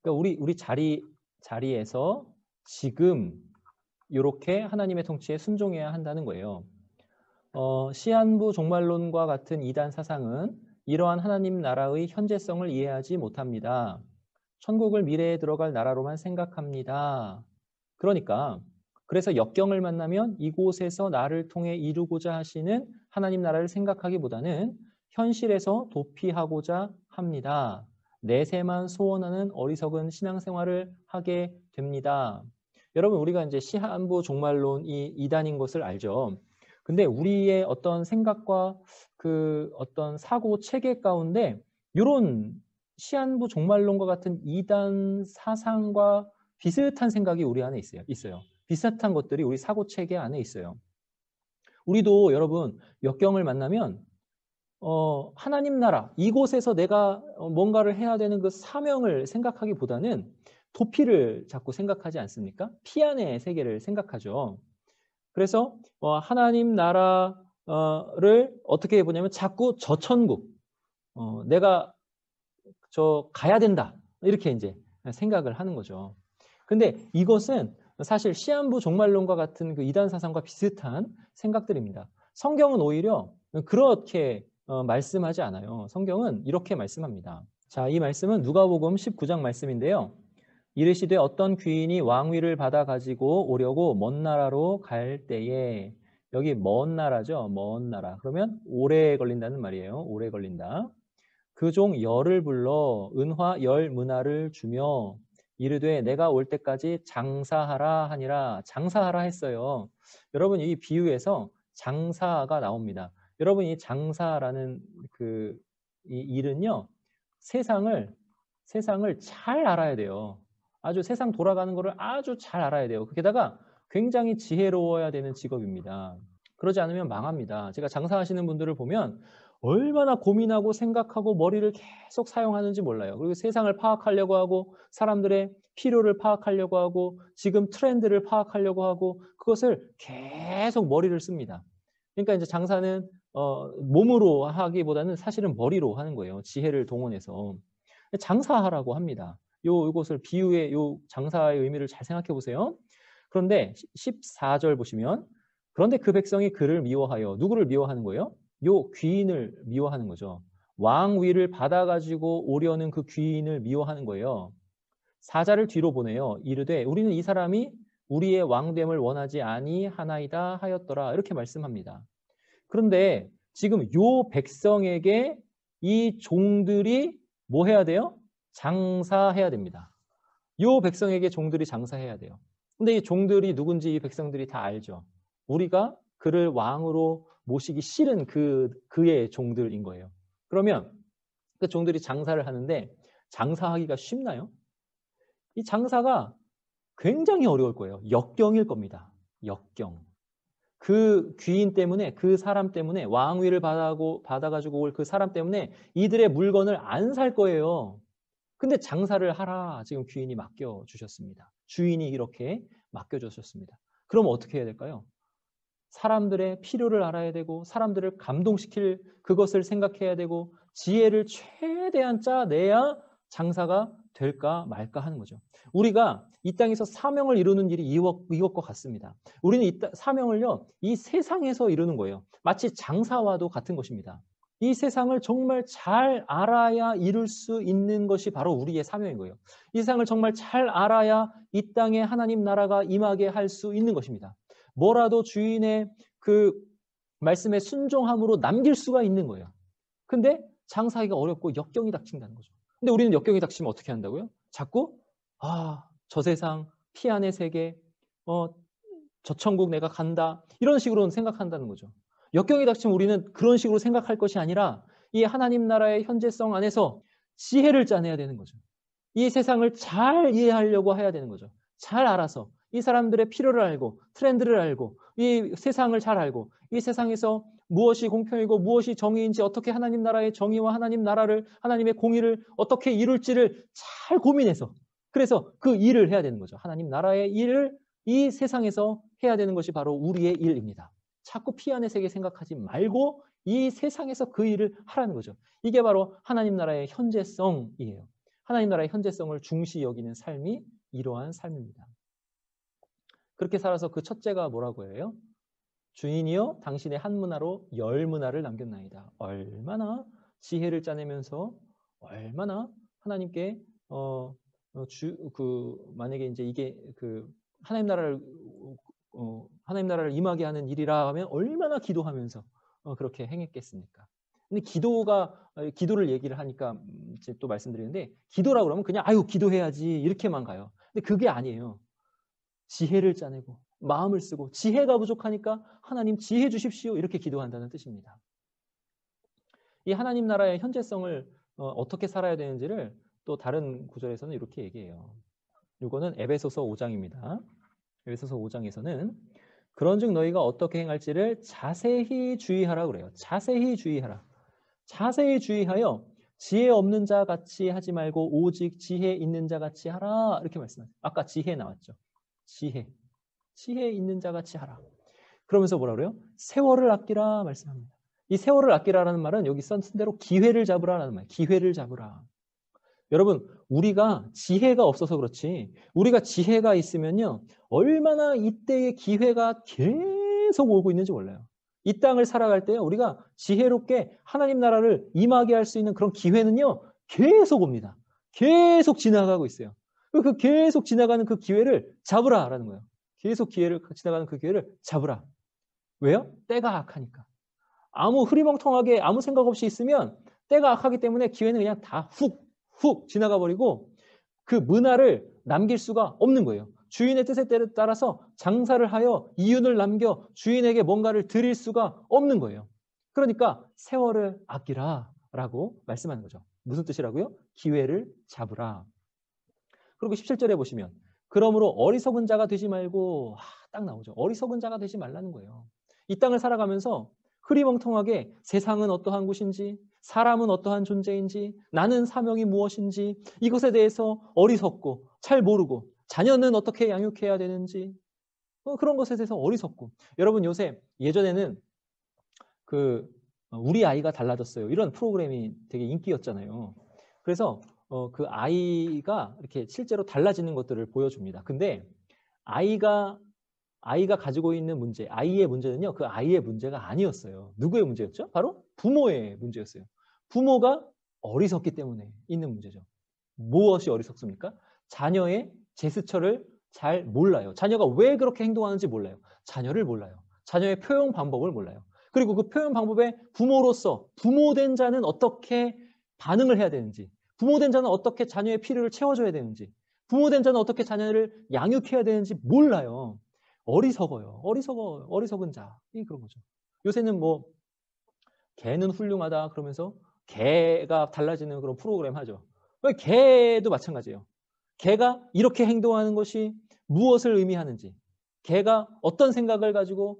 그러니까 우리 자리에서 지금 이렇게 하나님의 통치에 순종해야 한다는 거예요. 시한부 종말론과 같은 이단 사상은 이러한 하나님 나라의 현재성을 이해하지 못합니다. 천국을 미래에 들어갈 나라로만 생각합니다. 그래서 역경을 만나면 이곳에서 나를 통해 이루고자 하시는 하나님 나라를 생각하기보다는 현실에서 도피하고자 합니다. 내세만 소원하는 어리석은 신앙생활을 하게 됩니다. 여러분 우리가 이제 시한부 종말론이 이단인 것을 알죠. 근데 우리의 어떤 생각과 그 어떤 사고 체계 가운데 이런 시한부 종말론과 같은 이단 사상과 비슷한 생각이 우리 안에 있어요. 비슷한 것들이 우리 사고 체계 안에 있어요. 우리도 여러분 역경을 만나면 하나님 나라 이곳에서 내가 뭔가를 해야 되는 그 사명을 생각하기보다는 도피를 자꾸 생각하지 않습니까? 피 안의 세계를 생각하죠. 그래서 하나님 나라를 어떻게 보냐면 자꾸 저 천국, 내가 가야 된다. 이렇게 이제 생각을 하는 거죠. 근데 이것은 사실 시한부 종말론과 같은 그 이단 사상과 비슷한 생각들입니다. 성경은 오히려 그렇게 말씀하지 않아요. 성경은 이렇게 말씀합니다. 자, 이 말씀은 누가복음 19장 말씀인데요. 이르시되 어떤 귀인이 왕위를 받아 가지고 오려고 먼 나라로 갈 때에, 여기 먼 나라죠. 먼 나라. 그러면 오래 걸린다는 말이에요. 오래 걸린다. 그 종 열을 불러 은화 열 문화를 주며 이르되 내가 올 때까지 장사하라 하니라. 장사하라 했어요. 여러분, 이 비유에서 장사가 나옵니다. 여러분, 이 장사라는 이 일은요, 세상을 잘 알아야 돼요. 아주 세상 돌아가는 거를 아주 잘 알아야 돼요. 게다가 굉장히 지혜로워야 되는 직업입니다. 그러지 않으면 망합니다. 제가 장사하시는 분들을 보면 얼마나 고민하고 생각하고 머리를 계속 사용하는지 몰라요. 그리고 세상을 파악하려고 하고 사람들의 필요를 파악하려고 하고 지금 트렌드를 파악하려고 하고 그것을 계속 머리를 씁니다. 그러니까 이제 장사는 몸으로 하기보다는 사실은 머리로 하는 거예요. 지혜를 동원해서. 장사하라고 합니다. 요것을 비유의 요 장사의 의미를 잘 생각해 보세요. 그런데 14절 보시면 그런데 그 백성이 그를 미워하여, 누구를 미워하는 거예요? 요 귀인을 미워하는 거죠. 왕위를 받아가지고 오려는 그 귀인을 미워하는 거예요. 사자를 뒤로 보내요. 이르되 우리는 이 사람이 우리의 왕됨을 원하지 아니하나이다 하였더라. 이렇게 말씀합니다. 그런데 지금 요 백성에게 이 종들이 뭐 해야 돼요? 장사해야 됩니다. 요 백성에게 종들이 장사해야 돼요. 근데 이 종들이 누군지 이 백성들이 다 알죠. 우리가 그를 왕으로 모시기 싫은 그의 종들인 거예요. 그러면 그 종들이 장사를 하는데 장사하기가 쉽나요? 이 장사가 굉장히 어려울 거예요. 역경일 겁니다. 역경. 그 귀인 때문에, 그 사람 때문에, 왕위를 받아가지고 올 그 사람 때문에 이들의 물건을 안 살 거예요. 근데 장사를 하라 지금 귀인이 맡겨주셨습니다. 주인이 이렇게 맡겨주셨습니다. 그럼 어떻게 해야 될까요? 사람들의 필요를 알아야 되고 사람들을 감동시킬 그것을 생각해야 되고 지혜를 최대한 짜내야 장사가 될까 말까 하는 거죠. 우리가 이 땅에서 사명을 이루는 일이 이것과 같습니다. 우리는 사명을요, 이 세상에서 이루는 거예요. 마치 장사와도 같은 것입니다. 이 세상을 정말 잘 알아야 이룰 수 있는 것이 바로 우리의 사명인 거예요. 이 세상을 정말 잘 알아야 이 땅에 하나님 나라가 임하게 할 수 있는 것입니다. 뭐라도 주인의 그 말씀에 순종함으로 남길 수가 있는 거예요. 근데 장사하기가 어렵고 역경이 닥친다는 거죠. 근데 우리는 역경이 닥치면 어떻게 한다고요? 자꾸 저 세상, 피 안의 세계, 저 천국 내가 간다. 이런 식으로 생각한다는 거죠. 역경이 닥치면 우리는 그런 식으로 생각할 것이 아니라 이 하나님 나라의 현재성 안에서 지혜를 짜내야 되는 거죠. 이 세상을 잘 이해하려고 해야 되는 거죠. 잘 알아서 이 사람들의 필요를 알고 트렌드를 알고 이 세상을 잘 알고 이 세상에서 무엇이 공평이고 무엇이 정의인지 어떻게 하나님 나라의 정의와 하나님 나라를 하나님의 공의를 어떻게 이룰지를 잘 고민해서 그래서 그 일을 해야 되는 거죠. 하나님 나라의 일을 이 세상에서 해야 되는 것이 바로 우리의 일입니다. 자꾸 피 안의 세계 생각하지 말고 이 세상에서 그 일을 하라는 거죠. 이게 바로 하나님 나라의 현재성이에요. 하나님 나라의 현재성을 중시 여기는 삶이 이러한 삶입니다. 그렇게 살아서 그 첫째가 뭐라고 해요? 주인이여 당신의 한 문화로 열 문화를 남겼나이다. 얼마나 지혜를 짜내면서 얼마나 하나님께 만약에 이제 이게 하나님 나라를 임하게 하는 일이라 하면 얼마나 기도하면서 그렇게 행했겠습니까? 근데 기도를 얘기를 하니까 이제 또 말씀드리는데 기도라고 그러면 그냥 기도해야지 이렇게만 가요. 근데 그게 아니에요. 지혜를 짜내고 마음을 쓰고 지혜가 부족하니까 하나님 지혜 주십시오 이렇게 기도한다는 뜻입니다. 이 하나님 나라의 현재성을 어떻게 살아야 되는지를 또 다른 구절에서는 이렇게 얘기해요. 이거는 에베소서 5장입니다. 에베소서 5장에서는 그런즉 너희가 어떻게 행할지를 자세히 주의하라 그래요. 자세히 주의하라. 자세히 주의하여 지혜 없는 자 같이 하지 말고 오직 지혜 있는 자 같이 하라. 이렇게 말씀하세요. 아까 지혜 나왔죠. 지혜. 지혜 있는 자 같이 하라. 그러면서 뭐라 그래요? 세월을 아끼라 말씀합니다. 이 세월을 아끼라라는 말은 여기 쓴 대로 기회를 잡으라라는 말이에요. 기회를 잡으라. 여러분, 우리가 지혜가 없어서 그렇지 우리가 지혜가 있으면요. 얼마나 이때의 기회가 계속 오고 있는지 몰라요. 이 땅을 살아갈 때 우리가 지혜롭게 하나님 나라를 임하게 할 수 있는 그런 기회는요. 계속 옵니다. 계속 지나가고 있어요. 그 계속 지나가는 그 기회를 잡으라라는 거예요. 계속 지나가는 그 기회를 잡으라. 왜요? 때가 악하니까. 아무 흐리멍텅하게 아무 생각 없이 있으면 때가 악하기 때문에 기회는 그냥 다 훅 지나가 버리고 그 문화를 남길 수가 없는 거예요. 주인의 뜻에 따라서 장사를 하여 이윤을 남겨 주인에게 뭔가를 드릴 수가 없는 거예요. 그러니까 세월을 아끼라라고 말씀하는 거죠. 무슨 뜻이라고요? 기회를 잡으라. 그리고 17절에 보시면 그러므로 어리석은 자가 되지 말고 딱 나오죠. 어리석은 자가 되지 말라는 거예요. 이 땅을 살아가면서 흐리멍텅하게 세상은 어떠한 곳인지 사람은 어떠한 존재인지 나는 사명이 무엇인지 이것에 대해서 어리석고 잘 모르고 자녀는 어떻게 양육해야 되는지 그런 것에 대해서 어리석고 여러분 요새 예전에는 우리 아이가 달라졌어요. 이런 프로그램이 되게 인기였잖아요. 그래서 그 아이가 이렇게 실제로 달라지는 것들을 보여줍니다. 근데 아이가 가지고 있는 문제, 아이의 문제는요, 그 아이의 문제가 아니었어요. 누구의 문제였죠? 바로 부모의 문제였어요. 부모가 어리석기 때문에 있는 문제죠. 무엇이 어리석습니까? 자녀의 제스처를 잘 몰라요. 자녀가 왜 그렇게 행동하는지 몰라요. 자녀를 몰라요. 자녀의 표현 방법을 몰라요. 그리고 그 표현 방법에 부모로서 부모된 자는 어떻게 반응을 해야 되는지, 부모된 자는 어떻게 자녀의 필요를 채워줘야 되는지, 부모된 자는 어떻게 자녀를 양육해야 되는지 몰라요. 어리석어요. 어리석은 자이 그런 거죠. 요새는 뭐 개는 훌륭하다 그러면서 개가 달라지는 그런 프로그램 하죠. 개도 마찬가지예요. 개가 이렇게 행동하는 것이 무엇을 의미하는지, 개가 어떤 생각을 가지고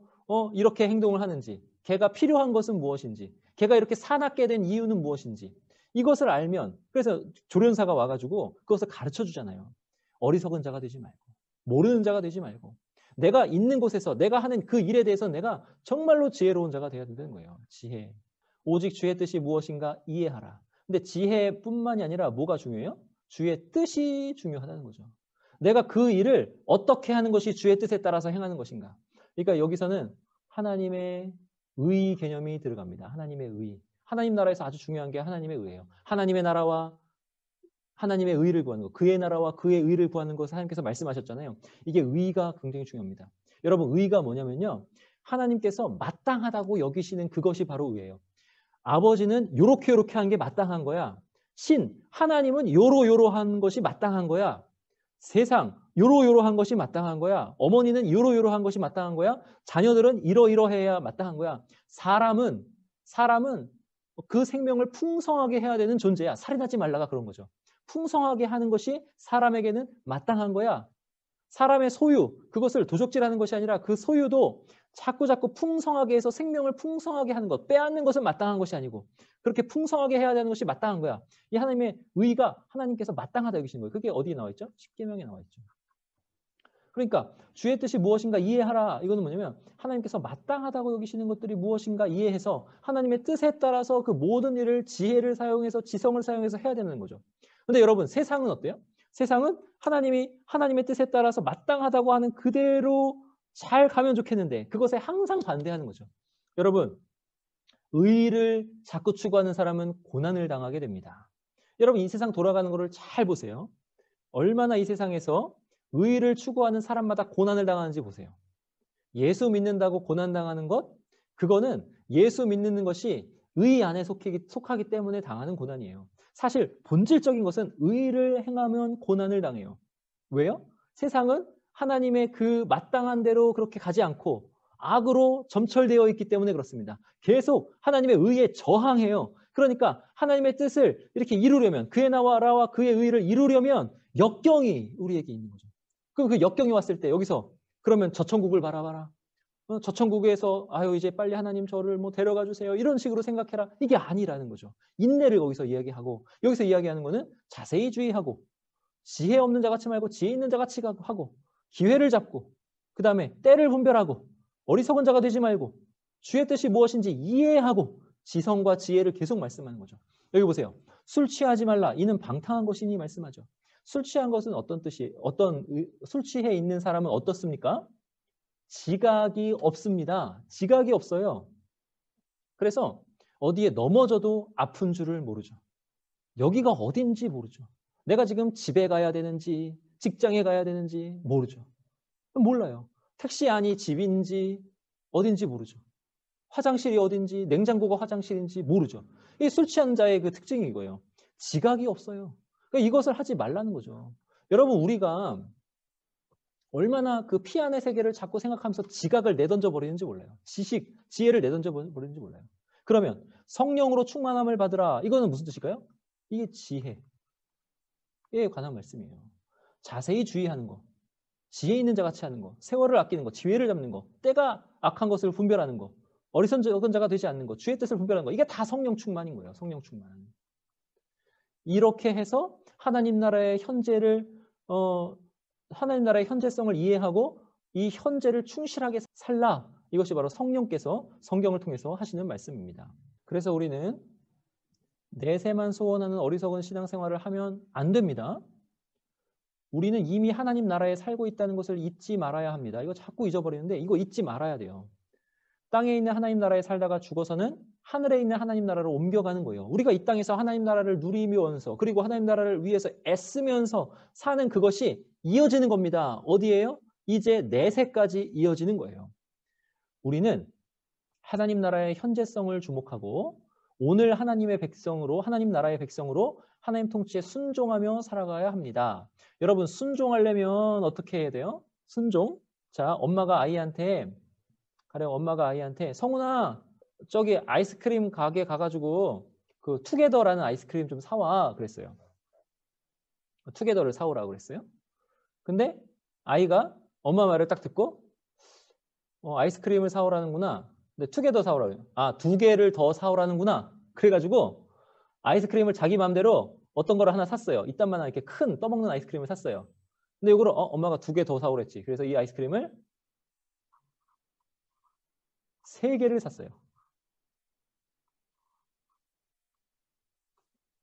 이렇게 행동을 하는지, 개가 필요한 것은 무엇인지, 개가 이렇게 사납게 된 이유는 무엇인지 이것을 알면 그래서 조련사가 와가지고 그것을 가르쳐 주잖아요. 어리석은 자가 되지 말고 모르는 자가 되지 말고 내가 있는 곳에서 내가 하는 그 일에 대해서 내가 정말로 지혜로운 자가 되어야 된다는 거예요. 지혜. 오직 주의 뜻이 무엇인가 이해하라. 근데 지혜뿐만이 아니라 뭐가 중요해요? 주의 뜻이 중요하다는 거죠. 내가 그 일을 어떻게 하는 것이 주의 뜻에 따라서 행하는 것인가. 그러니까 여기서는 하나님의 의 개념이 들어갑니다. 하나님의 의. 하나님 나라에서 아주 중요한 게 하나님의 의예요. 하나님의 나라와 하나님의 의를 구하는 것, 그의 나라와 그의 의를 구하는 것을 하나님께서 말씀하셨잖아요. 이게 의가 굉장히 중요합니다. 여러분 의가 뭐냐면요. 하나님께서 마땅하다고 여기시는 그것이 바로 의예요. 아버지는 요렇게 한 게 마땅한 거야. 하나님은 요러한 것이 마땅한 거야. 세상 요러한 것이 마땅한 거야. 어머니는 요러한 것이 마땅한 거야. 자녀들은 이러해야 마땅한 거야. 사람은 그 생명을 풍성하게 해야 되는 존재야. 살인하지 말라가 그런 거죠. 풍성하게 하는 것이 사람에게는 마땅한 거야. 사람의 소유, 그것을 도적질하는 것이 아니라 그 소유도 자꾸 풍성하게 해서 생명을 풍성하게 하는 것, 빼앗는 것은 마땅한 것이 아니고 그렇게 풍성하게 해야 되는 것이 마땅한 거야. 이 하나님의 의가 하나님께서 마땅하다 여기시는 거예요. 그게 어디에 나와 있죠? 십계명에 나와 있죠. 그러니까 주의 뜻이 무엇인가 이해하라. 이거는 뭐냐면 하나님께서 마땅하다고 여기시는 것들이 무엇인가 이해해서 하나님의 뜻에 따라서 그 모든 일을 지혜를 사용해서 지성을 사용해서 해야 되는 거죠. 근데 여러분 세상은 어때요? 세상은 하나님의 뜻에 따라서 마땅하다고 하는 그대로 잘 가면 좋겠는데 그것에 항상 반대하는 거죠. 여러분 의를 자꾸 추구하는 사람은 고난을 당하게 됩니다. 여러분 이 세상 돌아가는 거를 잘 보세요. 얼마나 이 세상에서 의를 추구하는 사람마다 고난을 당하는지 보세요. 예수 믿는다고 고난당하는 것, 그거는 예수 믿는 것이 의 안에 속하기 때문에 당하는 고난이에요. 사실 본질적인 것은 의를 행하면 고난을 당해요. 왜요? 세상은 하나님의 그 마땅한 대로 그렇게 가지 않고 악으로 점철되어 있기 때문에 그렇습니다. 계속 하나님의 의에 저항해요. 그러니까 하나님의 뜻을 이렇게 이루려면 그의 나라와 그의 의를 이루려면 역경이 우리에게 있는 거죠. 그럼 그 역경이 왔을 때 여기서 그러면 저 천국을 바라봐라. 저 천국에서 아유 이제 빨리 하나님 저를 뭐 데려가 주세요. 이런 식으로 생각해라. 이게 아니라는 거죠. 인내를 거기서 이야기하고 여기서 이야기하는 거는 자세히 주의하고 지혜 없는 자 같이 말고 지혜 있는 자 같이 하고 기회를 잡고 그다음에 때를 분별하고 어리석은 자가 되지 말고 주의 뜻이 무엇인지 이해하고 지성과 지혜를 계속 말씀하는 거죠. 여기 보세요. 술 취하지 말라. 이는 방탕한 것이니 말씀하죠. 술 취한 것은 어떤 뜻이 술 취해 있는 사람은 어떻습니까? 지각이 없습니다. 지각이 없어요. 그래서 어디에 넘어져도 아픈 줄을 모르죠. 여기가 어딘지 모르죠. 내가 지금 집에 가야 되는지 직장에 가야 되는지 모르죠. 몰라요. 택시 안이 집인지 어딘지 모르죠. 화장실이 어딘지 냉장고가 화장실인지 모르죠. 이 술 취한 자의 그 특징이 이거예요. 지각이 없어요. 그러니까 이것을 하지 말라는 거죠. 여러분 우리가 얼마나 그 피 안의 세계를 자꾸 생각하면서 지각을 내던져 버리는지 몰라요. 지식, 지혜를 내던져 버리는지 몰라요. 그러면 성령으로 충만함을 받으라. 이거는 무슨 뜻일까요? 이게 지혜에 관한 말씀이에요. 자세히 주의하는 거, 지혜 있는 자 같이 하는 거, 세월을 아끼는 거, 지혜를 잡는 거, 때가 악한 것을 분별하는 거, 어리석은 자가 되지 않는 거, 주의 뜻을 분별하는 거. 이게 다 성령 충만인 거예요. 성령 충만. 이렇게 해서 하나님 나라의 하나님 나라의 현재성을 이해하고 이 현재를 충실하게 살라. 이것이 바로 성령께서 성경을 통해서 하시는 말씀입니다. 그래서 우리는 내세만 소원하는 어리석은 신앙생활을 하면 안 됩니다. 우리는 이미 하나님 나라에 살고 있다는 것을 잊지 말아야 합니다. 이거 자꾸 잊어버리는데 이거 잊지 말아야 돼요. 땅에 있는 하나님 나라에 살다가 죽어서는 하늘에 있는 하나님 나라로 옮겨가는 거예요. 우리가 이 땅에서 하나님 나라를 누리면서 그리고 하나님 나라를 위해서 애쓰면서 사는 그것이 이어지는 겁니다. 어디예요? 이제 내세까지 이어지는 거예요. 우리는 하나님 나라의 현재성을 주목하고 오늘 하나님의 백성으로 하나님 나라의 백성으로 하나님 통치에 순종하며 살아가야 합니다. 여러분 순종하려면 어떻게 해야 돼요? 순종. 자, 엄마가 아이한테 성훈아 저기 아이스크림 가게 가가지고 그 투게더라는 아이스크림 좀 사와 그랬어요. 투게더를 사오라고 그랬어요. 근데 아이가 엄마 말을 딱 듣고 아이스크림을 사오라는구나. 근데 투게더 사오라고. 아, 2개를 더 사오라는구나. 그래가지고 아이스크림을 자기 마음대로 어떤 거를 하나 샀어요. 이딴만한 이렇게 큰 떠먹는 아이스크림을 샀어요. 근데 이거를 엄마가 2개 더 사오랬지. 그래서 이 아이스크림을 3개를 샀어요.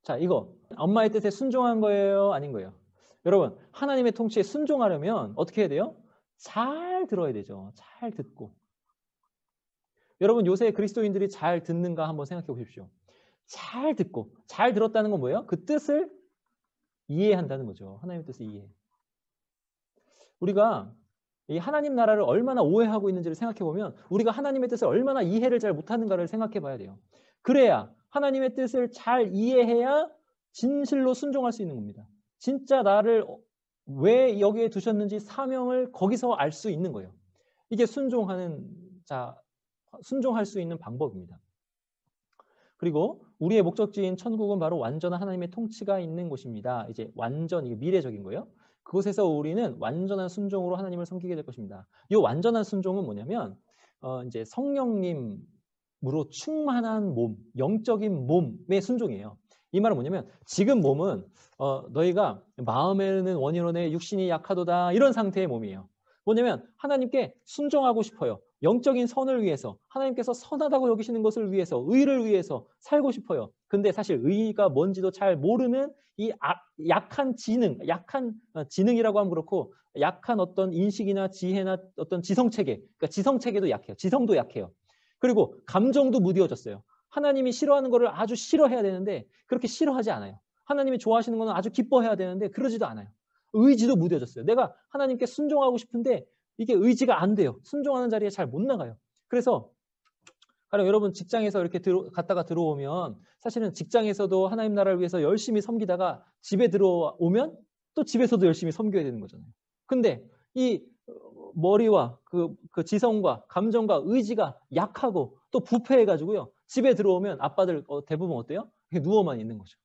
자, 이거 엄마의 뜻에 순종한 거예요? 아닌 거예요? 여러분, 하나님의 통치에 순종하려면 어떻게 해야 돼요? 잘 들어야 되죠. 잘 듣고. 여러분, 요새 그리스도인들이 잘 듣는가 한번 생각해 보십시오. 잘 듣고, 잘 들었다는 건 뭐예요? 그 뜻을 이해한다는 거죠. 하나님의 뜻을 이해. 우리가 이 하나님 나라를 얼마나 오해하고 있는지를 생각해 보면 우리가 하나님의 뜻을 얼마나 이해를 잘 못하는가를 생각해 봐야 돼요. 그래야 하나님의 뜻을 잘 이해해야 진실로 순종할 수 있는 겁니다. 진짜 나를 왜 여기에 두셨는지 사명을 거기서 알 수 있는 거예요. 이게 순종할 수 있는 방법입니다. 그리고 우리의 목적지인 천국은 바로 완전한 하나님의 통치가 있는 곳입니다. 이제 완전 이게 미래적인 거예요. 그곳에서 우리는 완전한 순종으로 하나님을 섬기게 될 것입니다. 이 완전한 순종은 뭐냐면 이제 성령님으로 충만한 몸, 영적인 몸의 순종이에요. 이 말은 뭐냐면 지금 몸은 너희가 마음에는 원이로네 육신이 약하도다 이런 상태의 몸이에요. 뭐냐면 하나님께 순종하고 싶어요. 영적인 선을 위해서 하나님께서 선하다고 여기시는 것을 위해서 의를 위해서 살고 싶어요. 근데 사실 의가 뭔지도 잘 모르는 이 약한 지능이라고 하면 그렇고 약한 어떤 인식이나 지혜나 어떤 지성체계, 그러니까 지성체계도 약해요. 지성도 약해요. 그리고 감정도 무뎌졌어요. 하나님이 싫어하는 거를 아주 싫어해야 되는데 그렇게 싫어하지 않아요. 하나님이 좋아하시는 거는 아주 기뻐해야 되는데 그러지도 않아요. 의지도 무뎌졌어요. 내가 하나님께 순종하고 싶은데 이게 의지가 안 돼요. 순종하는 자리에 잘 못 나가요. 그래서 가령 여러분 직장에서 이렇게 갔다가 들어오면 사실은 직장에서도 하나님 나라를 위해서 열심히 섬기다가 집에 들어오면 또 집에서도 열심히 섬겨야 되는 거잖아요. 근데 이 머리와 그 지성과 감정과 의지가 약하고 또 부패해가지고요. 집에 들어오면 아빠들 대부분 어때요? 누워만 있는 거죠.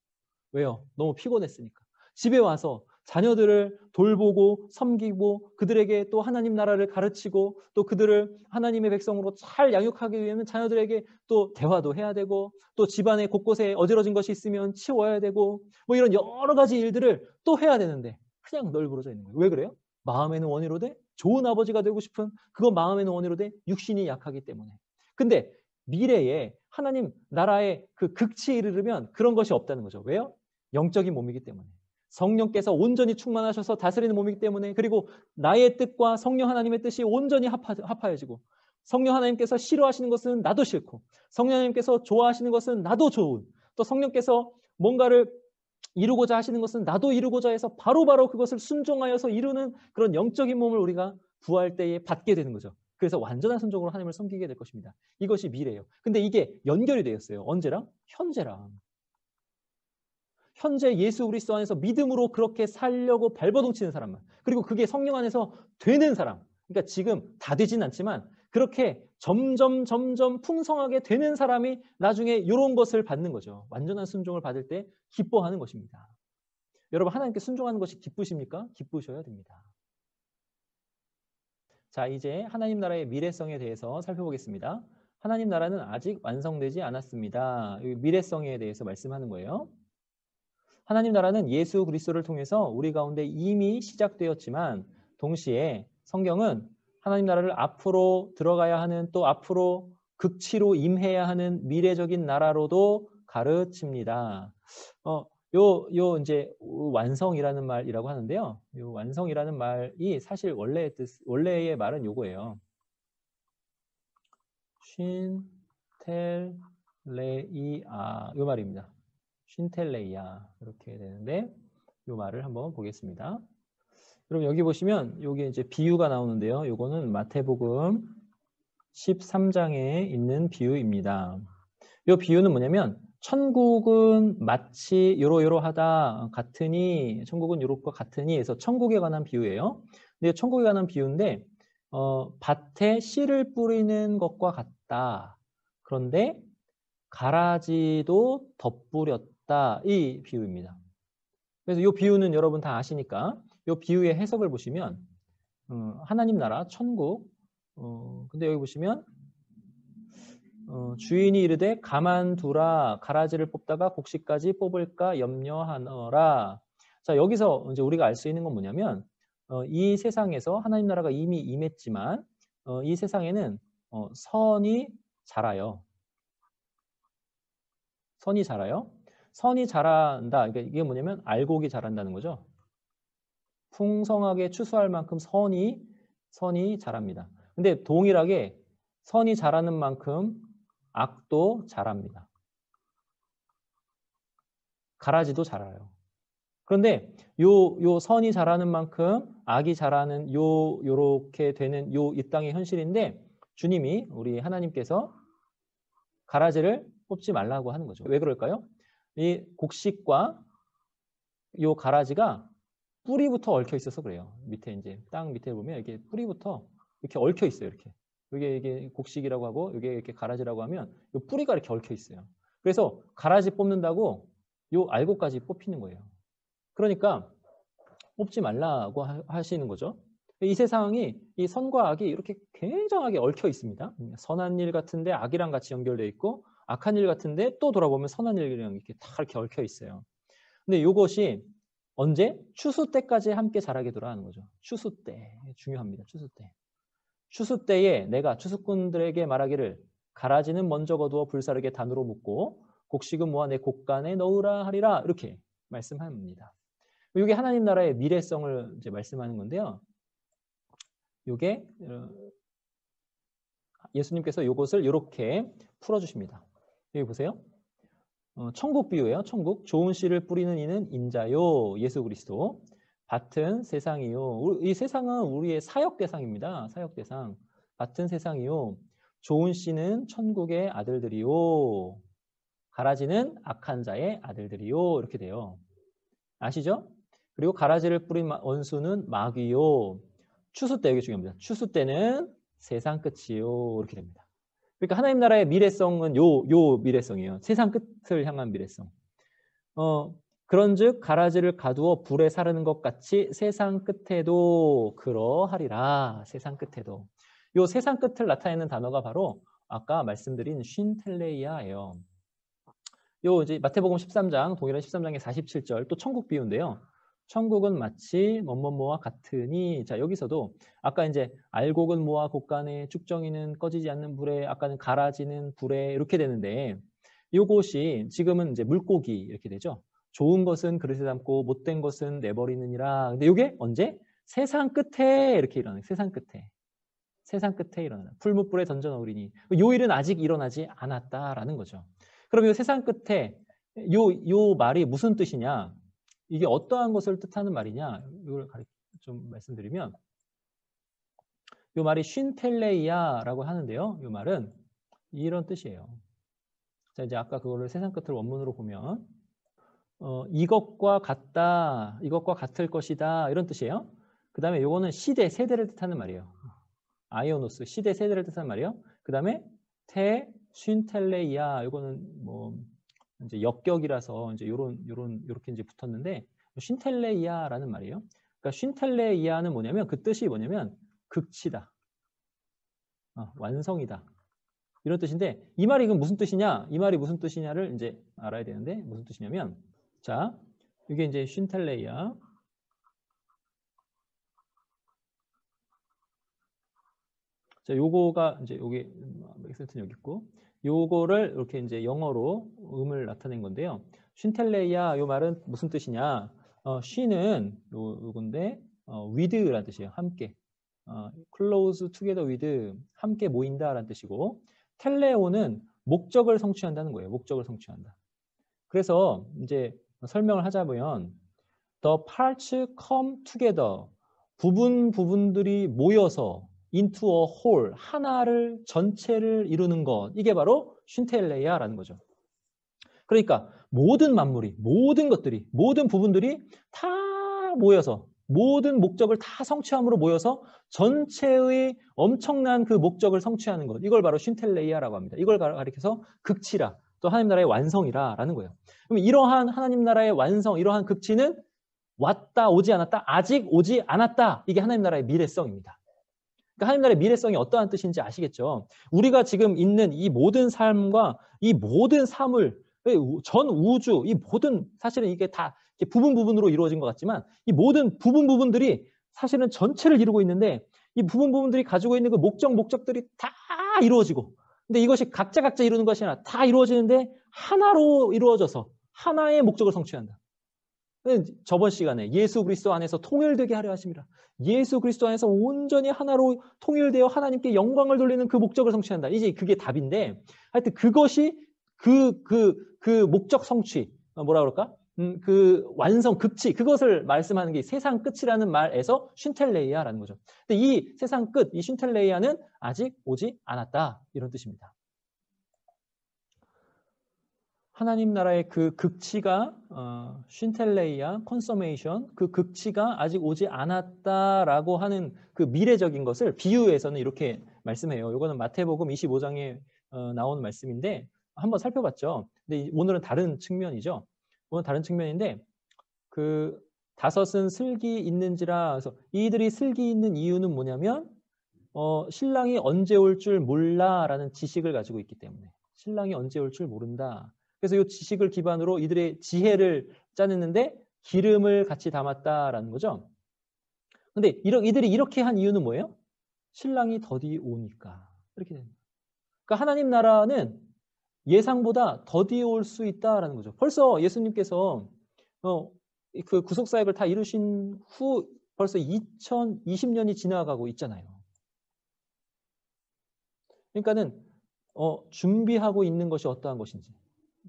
왜요? 너무 피곤했으니까. 집에 와서 자녀들을 돌보고 섬기고 그들에게 또 하나님 나라를 가르치고 또 그들을 하나님의 백성으로 잘 양육하기 위해서는 자녀들에게 또 대화도 해야 되고 또 집안에 곳곳에 어지러진 것이 있으면 치워야 되고 뭐 이런 여러 가지 일들을 또 해야 되는데 그냥 널브러져 있는 거예요. 왜 그래요? 마음에는 원이로되 좋은 아버지가 되고 싶은 그거 마음에는 원이로되 육신이 약하기 때문에. 근데 미래에 하나님 나라의 그 극치에 이르르면 그런 것이 없다는 거죠. 왜요? 영적인 몸이기 때문에. 성령께서 온전히 충만하셔서 다스리는 몸이기 때문에 그리고 나의 뜻과 성령 하나님의 뜻이 온전히 합하여지고 성령 하나님께서 싫어하시는 것은 나도 싫고 성령 하나님께서 좋아하시는 것은 나도 좋은 또 성령께서 뭔가를 이루고자 하시는 것은 나도 이루고자 해서 바로바로 그것을 순종하여서 이루는 그런 영적인 몸을 우리가 부활 때에 받게 되는 거죠. 그래서 완전한 순종으로 하나님을 섬기게 될 것입니다. 이것이 미래예요. 근데 이게 연결이 되어 있어요. 언제랑? 현재랑. 현재 예수 그리스도 안에서 믿음으로 그렇게 살려고 발버둥치는 사람만 그리고 그게 성령 안에서 되는 사람 그러니까 지금 다 되진 않지만 그렇게 점점 풍성하게 되는 사람이 나중에 이런 것을 받는 거죠. 완전한 순종을 받을 때 기뻐하는 것입니다. 여러분 하나님께 순종하는 것이 기쁘십니까? 기쁘셔야 됩니다. 자 이제 하나님 나라의 미래성에 대해서 살펴보겠습니다. 하나님 나라는 아직 완성되지 않았습니다. 미래성에 대해서 말씀하는 거예요. 하나님 나라는 예수 그리스도를 통해서 우리 가운데 이미 시작되었지만 동시에 성경은 하나님 나라를 앞으로 들어가야 하는 또 앞으로 극치로 임해야 하는 미래적인 나라로도 가르칩니다. 요 이제 완성이라는 말이라고 하는데요. 요 완성이라는 말이 사실 원래의 말은 요거예요. 쉰텔레이아 요 말입니다. 쉰텔레이아 이렇게 되는데 이 말을 한번 보겠습니다. 그럼 여기 보시면 여기 이제 비유가 나오는데요. 이거는 마태복음 13장에 있는 비유입니다. 이 비유는 뭐냐면 천국은 마치 요러요러하다 같으니 천국은 요렇고 같으니 해서 천국에 관한 비유예요. 근데 천국에 관한 비유인데 밭에 씨를 뿌리는 것과 같다. 그런데 가라지도 덧뿌렸다. 이 비유입니다. 그래서 이 비유는 여러분 다 아시니까 이 비유의 해석을 보시면 하나님 나라 천국 근데 여기 보시면 주인이 이르되 가만두라 가라지를 뽑다가 곡식까지 뽑을까 염려하너라. 자 여기서 이제 우리가 알 수 있는 건 뭐냐면 이 세상에서 하나님 나라가 이미 임했지만 이 세상에는 선이 자라요. 선이 자라요. 선이 자란다. 그러니까 이게 뭐냐면 알곡이 자란다는 거죠. 풍성하게 추수할 만큼 선이 자랍니다. 근데 동일하게 선이 자라는 만큼 악도 자랍니다. 가라지도 자라요. 그런데 요 선이 자라는 만큼 악이 자라는 요렇게 되는 이 땅의 현실인데 주님이 우리 하나님께서 가라지를 뽑지 말라고 하는 거죠. 왜 그럴까요? 이 곡식과 요 가라지가 뿌리부터 얽혀 있어서 그래요. 밑에 이제 땅 밑에 보면 이렇게 뿌리부터 이렇게 얽혀 있어요. 이렇게 이게 곡식이라고 하고 이게 이렇게 가라지라고 하면 요 뿌리가 이렇게 얽혀 있어요. 그래서 가라지 뽑는다고 요 알곡까지 뽑히는 거예요. 그러니까 뽑지 말라고 하시는 거죠. 이 세상이 이 선과 악이 이렇게 굉장하게 얽혀 있습니다. 선한 일 같은데 악이랑 같이 연결되어 있고 악한 일 같은데 또 돌아보면 선한 일이랑 이렇게 다 이렇게 얽혀 있어요. 근데 이것이 언제? 추수 때까지 함께 자라게 돌아가는 거죠. 추수 때. 중요합니다. 추수 때. 추수 때에 내가 추수꾼들에게 말하기를 가라지는 먼저 거두어 불사르게 단으로 묶고 곡식은 모아 내 곡간에 넣으라 하리라. 이렇게 말씀합니다. 이게 하나님 나라의 미래성을 이제 말씀하는 건데요. 이게 예수님께서 이것을 이렇게 풀어주십니다. 여기 보세요. 천국 비유예요. 천국. 좋은 씨를 뿌리는 이는 인자요. 예수 그리스도. 밭은 세상이요. 이 세상은 우리의 사역 대상입니다. 사역 대상. 밭은 세상이요. 좋은 씨는 천국의 아들들이요. 가라지는 악한 자의 아들들이요. 이렇게 돼요. 아시죠? 그리고 가라지를 뿌린 원수는 마귀요. 추수 때, 여기 중요합니다. 추수 때는 세상 끝이요. 이렇게 됩니다. 그러니까 하나님 나라의 미래성은 요 미래성이에요. 세상 끝을 향한 미래성. 그런즉 가라지를 가두어 불에 사르는 것 같이 세상 끝에도 그러하리라. 세상 끝에도. 요 세상 끝을 나타내는 단어가 바로 아까 말씀드린 쉰텔레이아예요. 요 이제 마태복음 13장, 동일한 13장의 47절 또 천국 비유인데요. 천국은 마치 뭐뭐뭐와 같으니, 자 여기서도 아까 이제 알곡은 모아 곶간에 쭉정이는 꺼지지 않는 불에, 아까는 가라지는 불에 이렇게 되는데, 요것이 지금은 이제 물고기 이렇게 되죠. 좋은 것은 그릇에 담고 못된 것은 내버리느니라. 근데 요게 언제? 세상 끝에 이렇게 일어나요. 세상 끝에. 세상 끝에 일어나는 풀무불에 던져 넣으리니, 요 일은 아직 일어나지 않았다라는 거죠. 그럼 이 세상 끝에 요 말이 무슨 뜻이냐? 이게 어떠한 것을 뜻하는 말이냐? 이걸 좀 말씀드리면, 요 말이 쉰텔레이아라고 하는데요. 요 말은 이런 뜻이에요. 자, 이제 아까 그거를 세상 끝을 원문으로 보면 이것과 같다, 이것과 같을 것이다 이런 뜻이에요. 그 다음에 요거는 시대, 세대를 뜻하는 말이에요. 아이오노스, 시대, 세대를 뜻하는 말이에요. 그 다음에 테 쉰텔레이아, 이거는 뭐 이제 역격이라서 이제 요렇게 이제 붙었는데, 쉰텔레이아라는 말이에요. 그러니까 쉰텔레이아는 뭐냐면, 그 뜻이 뭐냐면 극치다, 완성이다, 이런 뜻인데, 이 말이 그럼 무슨 뜻이냐? 이 말이 무슨 뜻이냐를 이제 알아야 되는데, 무슨 뜻이냐면, 자, 이게 이제 쉰텔레이아. 자, 요거가 이제 요게 엑센트는 여기 있고, 요거를 이렇게 이제 영어로 음을 나타낸 건데요. 쉰텔레이아, 요 말은 무슨 뜻이냐? 쉰은 요건데 with라는 뜻이에요. 함께. close together with, 함께 모인다라는 뜻이고, 텔레오는 목적을 성취한다는 거예요. 목적을 성취한다. 그래서 이제 설명을 하자면, the parts come together, 부분들이 모여서 into a whole, 하나를, 전체를 이루는 것, 이게 바로 쉰텔레이아라는 거죠. 그러니까 모든 만물이, 모든 것들이, 모든 부분들이 다 모여서, 모든 목적을 다 성취함으로 모여서 전체의 엄청난 그 목적을 성취하는 것, 이걸 바로 쉰텔레이아라고 합니다. 이걸 가리켜서 극치라, 또 하나님 나라의 완성이라라는 거예요. 그럼 이러한 하나님 나라의 완성, 이러한 극치는 왔다, 오지 않았다, 아직 오지 않았다. 이게 하나님 나라의 미래성입니다. 그러니까 하나님 나라의 미래성이 어떠한 뜻인지 아시겠죠? 우리가 지금 있는 이 모든 삶과 이 모든 사물, 전 우주, 이 모든, 사실은 이게 다 부분으로 이루어진 것 같지만, 이 모든 부분들이 사실은 전체를 이루고 있는데, 이 부분들이 가지고 있는 그 목적들이 다 이루어지고, 근데 이것이 각자 이루는 것이 아니라 다 이루어지는데 하나로 이루어져서 하나의 목적을 성취한다. 저번 시간에 예수 그리스도 안에서 통일되게 하려 하십니다. 예수 그리스도 안에서 온전히 하나로 통일되어 하나님께 영광을 돌리는 그 목적을 성취한다. 이제 그게 답인데, 하여튼 그것이 그 목적 성취, 뭐라 그럴까? 그 완성, 극치, 그것을 말씀하는 게 세상 끝이라는 말에서 쉰텔레이아라는 거죠. 근데 이 세상 끝, 이 쉰텔레이아는 아직 오지 않았다, 이런 뜻입니다. 하나님 나라의 그 극치가 쉰텔레이아, 컨서메이션, 그 극치가 아직 오지 않았다라고 하는 그 미래적인 것을 비유에서는 이렇게 말씀해요. 이거는 마태복음 25장에 나오는 말씀인데 한번 살펴봤죠. 근데 오늘은 다른 측면이죠. 오늘 다른 측면인데, 그 다섯은 슬기 있는지라, 그래서 이들이 슬기 있는 이유는 뭐냐면 신랑이 언제 올 줄 몰라라는 지식을 가지고 있기 때문에, 신랑이 언제 올 줄 모른다. 그래서 이 지식을 기반으로 이들의 지혜를 짜냈는데 기름을 같이 담았다라는 거죠. 근데 이들이 이렇게 한 이유는 뭐예요? 신랑이 더디 오니까. 이렇게 됩니다. 그러니까 하나님 나라는 예상보다 더디 올 수 있다라는 거죠. 벌써 예수님께서 그 구속사역을 다 이루신 후 벌써 2020년이 지나가고 있잖아요. 그러니까는 준비하고 있는 것이 어떠한 것인지,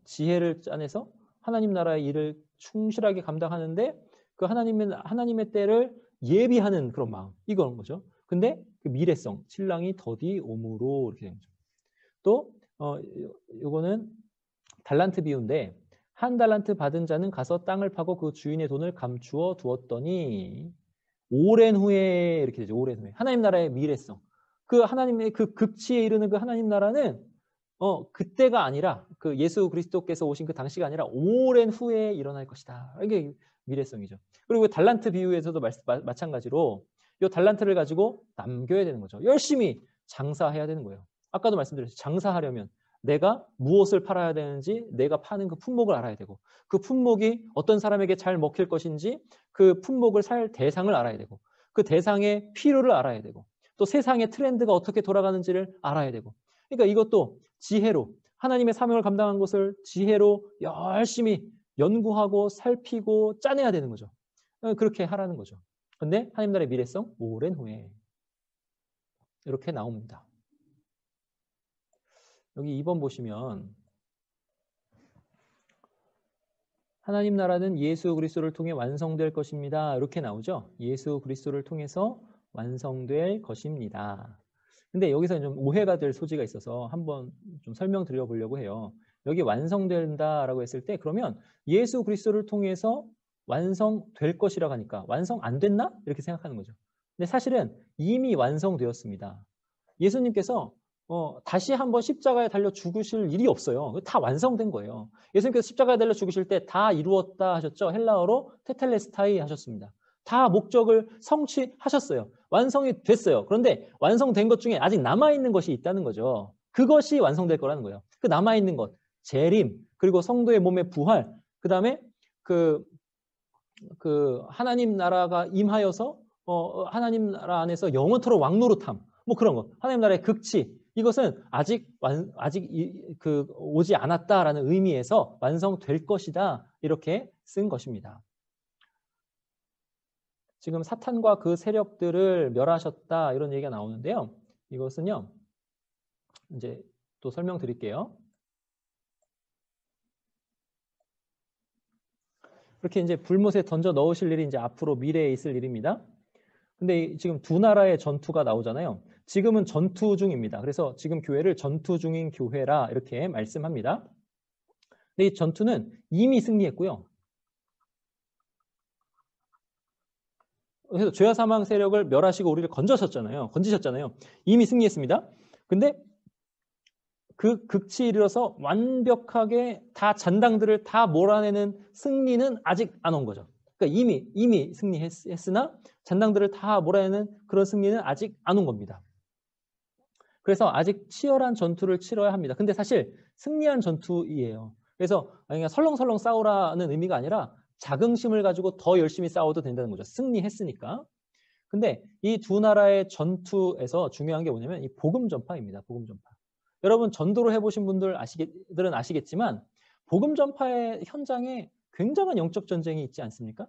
지혜를 짜내서 하나님 나라의 일을 충실하게 감당하는데 그 하나님의 때를 예비하는 그런 마음, 이건 거죠. 근데 그 미래성, 신랑이 더디 오므로 이렇게 된 거죠. 또 요거는 달란트 비유인데, 한 달란트 받은 자는 가서 땅을 파고 그 주인의 돈을 감추어 두었더니 오랜 후에, 이렇게 되죠. 오랜 후에 하나님 나라의 미래성, 그 하나님의 그 극치에 이르는 그 하나님 나라는 그때가 아니라 그 예수 그리스도께서 오신 그 당시가 아니라 오랜 후에 일어날 것이다. 이게 미래성이죠. 그리고 달란트 비유에서도 마찬가지로 이 달란트를 가지고 남겨야 되는 거죠. 열심히 장사해야 되는 거예요. 아까도 말씀드렸죠. 장사하려면 내가 무엇을 팔아야 되는지 내가 파는 그 품목을 알아야 되고 그 품목이 어떤 사람에게 잘 먹힐 것인지 그 품목을 살 대상을 알아야 되고 그 대상의 필요를 알아야 되고 또 세상의 트렌드가 어떻게 돌아가는지를 알아야 되고 그러니까 이것도 지혜로 하나님의 사명을 감당한 것을 지혜로 열심히 연구하고 살피고 짜내야 되는 거죠. 그렇게 하라는 거죠. 근데 하나님 나라의 미래성 오랜 후에 이렇게 나옵니다. 여기 2번 보시면 하나님 나라는 예수 그리스도를 통해 완성될 것입니다. 이렇게 나오죠. 예수 그리스도를 통해서 완성될 것입니다. 근데 여기서 좀 오해가 될 소지가 있어서 한번 좀 설명드려 보려고 해요. 여기 완성된다라고 했을 때 그러면 예수 그리스도를 통해서 완성될 것이라고 하니까 완성 안 됐나? 이렇게 생각하는 거죠. 근데 사실은 이미 완성되었습니다. 예수님께서 다시 한번 십자가에 달려 죽으실 일이 없어요. 다 완성된 거예요. 예수님께서 십자가에 달려 죽으실 때 다 이루었다 하셨죠. 헬라어로 테텔레스타이 하셨습니다. 다 목적을 성취하셨어요. 완성이 됐어요. 그런데 완성된 것 중에 아직 남아있는 것이 있다는 거죠. 그것이 완성될 거라는 거예요. 그 남아있는 것, 재림, 그리고 성도의 몸의 부활, 그 다음에 그 하나님 나라가 임하여서 하나님 나라 안에서 영원토록 왕노릇함, 뭐 그런 것, 하나님 나라의 극치, 이것은 아직 오지 않았다라는 의미에서 완성될 것이다 이렇게 쓴 것입니다. 지금 사탄과 그 세력들을 멸하셨다 이런 얘기가 나오는데요. 이것은요. 이제 또 설명드릴게요. 이렇게 이제 불못에 던져 넣으실 일이 이제 앞으로 미래에 있을 일입니다. 근데 지금 두 나라의 전투가 나오잖아요. 지금은 전투 중입니다. 그래서 지금 교회를 전투 중인 교회라 이렇게 말씀합니다. 근데 이 전투는 이미 승리했고요. 그래서 죄와 사망 세력을 멸하시고 우리를 건지셨잖아요. 이미 승리했습니다. 근데 그 극치에 이르러서 완벽하게 다 잔당들을 다 몰아내는 승리는 아직 안 온 거죠. 그러니까 이미 승리했으나 잔당들을 다 몰아내는 그런 승리는 아직 안 온 겁니다. 그래서 아직 치열한 전투를 치러야 합니다. 근데 사실 승리한 전투이에요. 그래서 그냥 설렁설렁 싸우라는 의미가 아니라 자긍심을 가지고 더 열심히 싸워도 된다는 거죠. 승리했으니까. 근데 이 두 나라의 전투에서 중요한 게 뭐냐면 이 복음 전파입니다. 복음 전파. 여러분 전도를 해보신 분들은 아시겠지만 복음 전파의 현장에 굉장한 영적 전쟁이 있지 않습니까?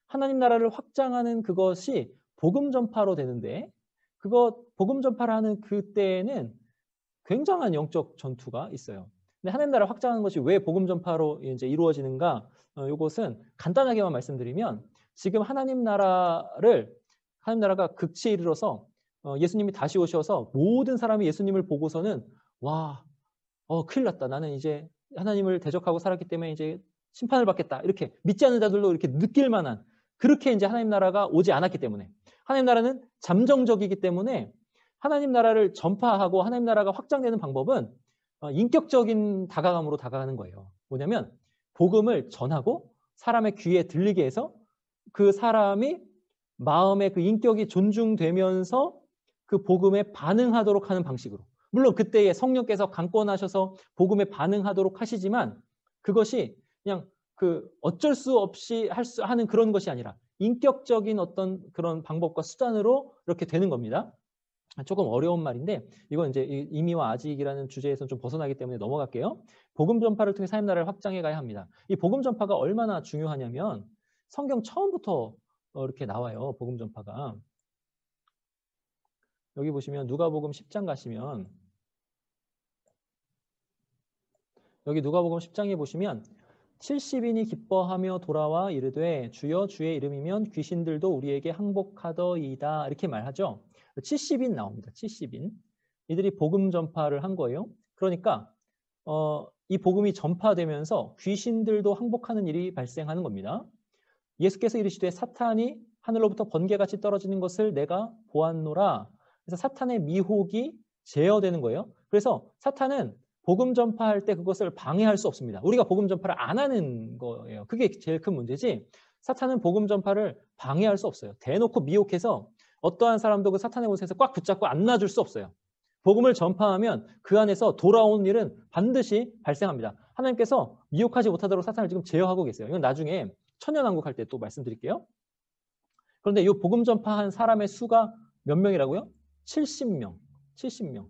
하나님 나라를 확장하는 그것이 복음 전파로 되는데 복음 전파를 하는 그때에는 굉장한 영적 전투가 있어요. 근데 하나님 나라를 확장하는 것이 왜 복음 전파로 이제 이루어지는가? 이것은 간단하게만 말씀드리면 지금 하나님 나라가 극치에 이르러서 예수님이 다시 오셔서 모든 사람이 예수님을 보고서는 와, 큰일 났다. 나는 이제 하나님을 대적하고 살았기 때문에 이제 심판을 받겠다. 이렇게 믿지 않는 자들도 이렇게 느낄 만한 그렇게 이제 하나님 나라가 오지 않았기 때문에 하나님 나라는 잠정적이기 때문에 하나님 나라를 전파하고 하나님 나라가 확장되는 방법은 인격적인 다가감으로 다가가는 거예요. 뭐냐면 복음을 전하고 사람의 귀에 들리게 해서 그 사람이 마음의 그 인격이 존중되면서 그 복음에 반응하도록 하는 방식으로. 물론 그때에 성령께서 강권하셔서 복음에 반응하도록 하시지만 그것이 그냥 그 어쩔 수 없이 하는 그런 것이 아니라 인격적인 어떤 그런 방법과 수단으로 이렇게 되는 겁니다. 조금 어려운 말인데 이건 이제 이미와 아직이라는 주제에서 좀 벗어나기 때문에 넘어갈게요. 복음 전파를 통해 하나님 나라를 확장해 가야 합니다. 이 복음 전파가 얼마나 중요하냐면 성경 처음부터 이렇게 나와요. 복음 전파가. 여기 보시면 누가복음 10장 가시면 여기 누가복음 10장에 보시면 70인이 기뻐하며 돌아와 이르되 주여 주의 이름이면 귀신들도 우리에게 항복하더이다 이렇게 말하죠. 70인 나옵니다. 70인. 이들이 복음 전파를 한 거예요. 그러니까 이 복음이 전파되면서 귀신들도 항복하는 일이 발생하는 겁니다. 예수께서 이르시되 사탄이 하늘로부터 번개같이 떨어지는 것을 내가 보았노라. 그래서 사탄의 미혹이 제어되는 거예요. 그래서 사탄은 복음 전파할 때 그것을 방해할 수 없습니다. 우리가 복음 전파를 안 하는 거예요. 그게 제일 큰 문제지. 사탄은 복음 전파를 방해할 수 없어요. 대놓고 미혹해서 어떠한 사람도 그 사탄의 옷에서 꽉 붙잡고 안 놔줄 수 없어요. 복음을 전파하면 그 안에서 돌아온 일은 반드시 발생합니다. 하나님께서 미혹하지 못하도록 사탄을 지금 제어하고 계세요. 이건 나중에 천년왕국 할 때 또 말씀드릴게요. 그런데 이 복음 전파한 사람의 수가 몇 명이라고요? 70명. 70명.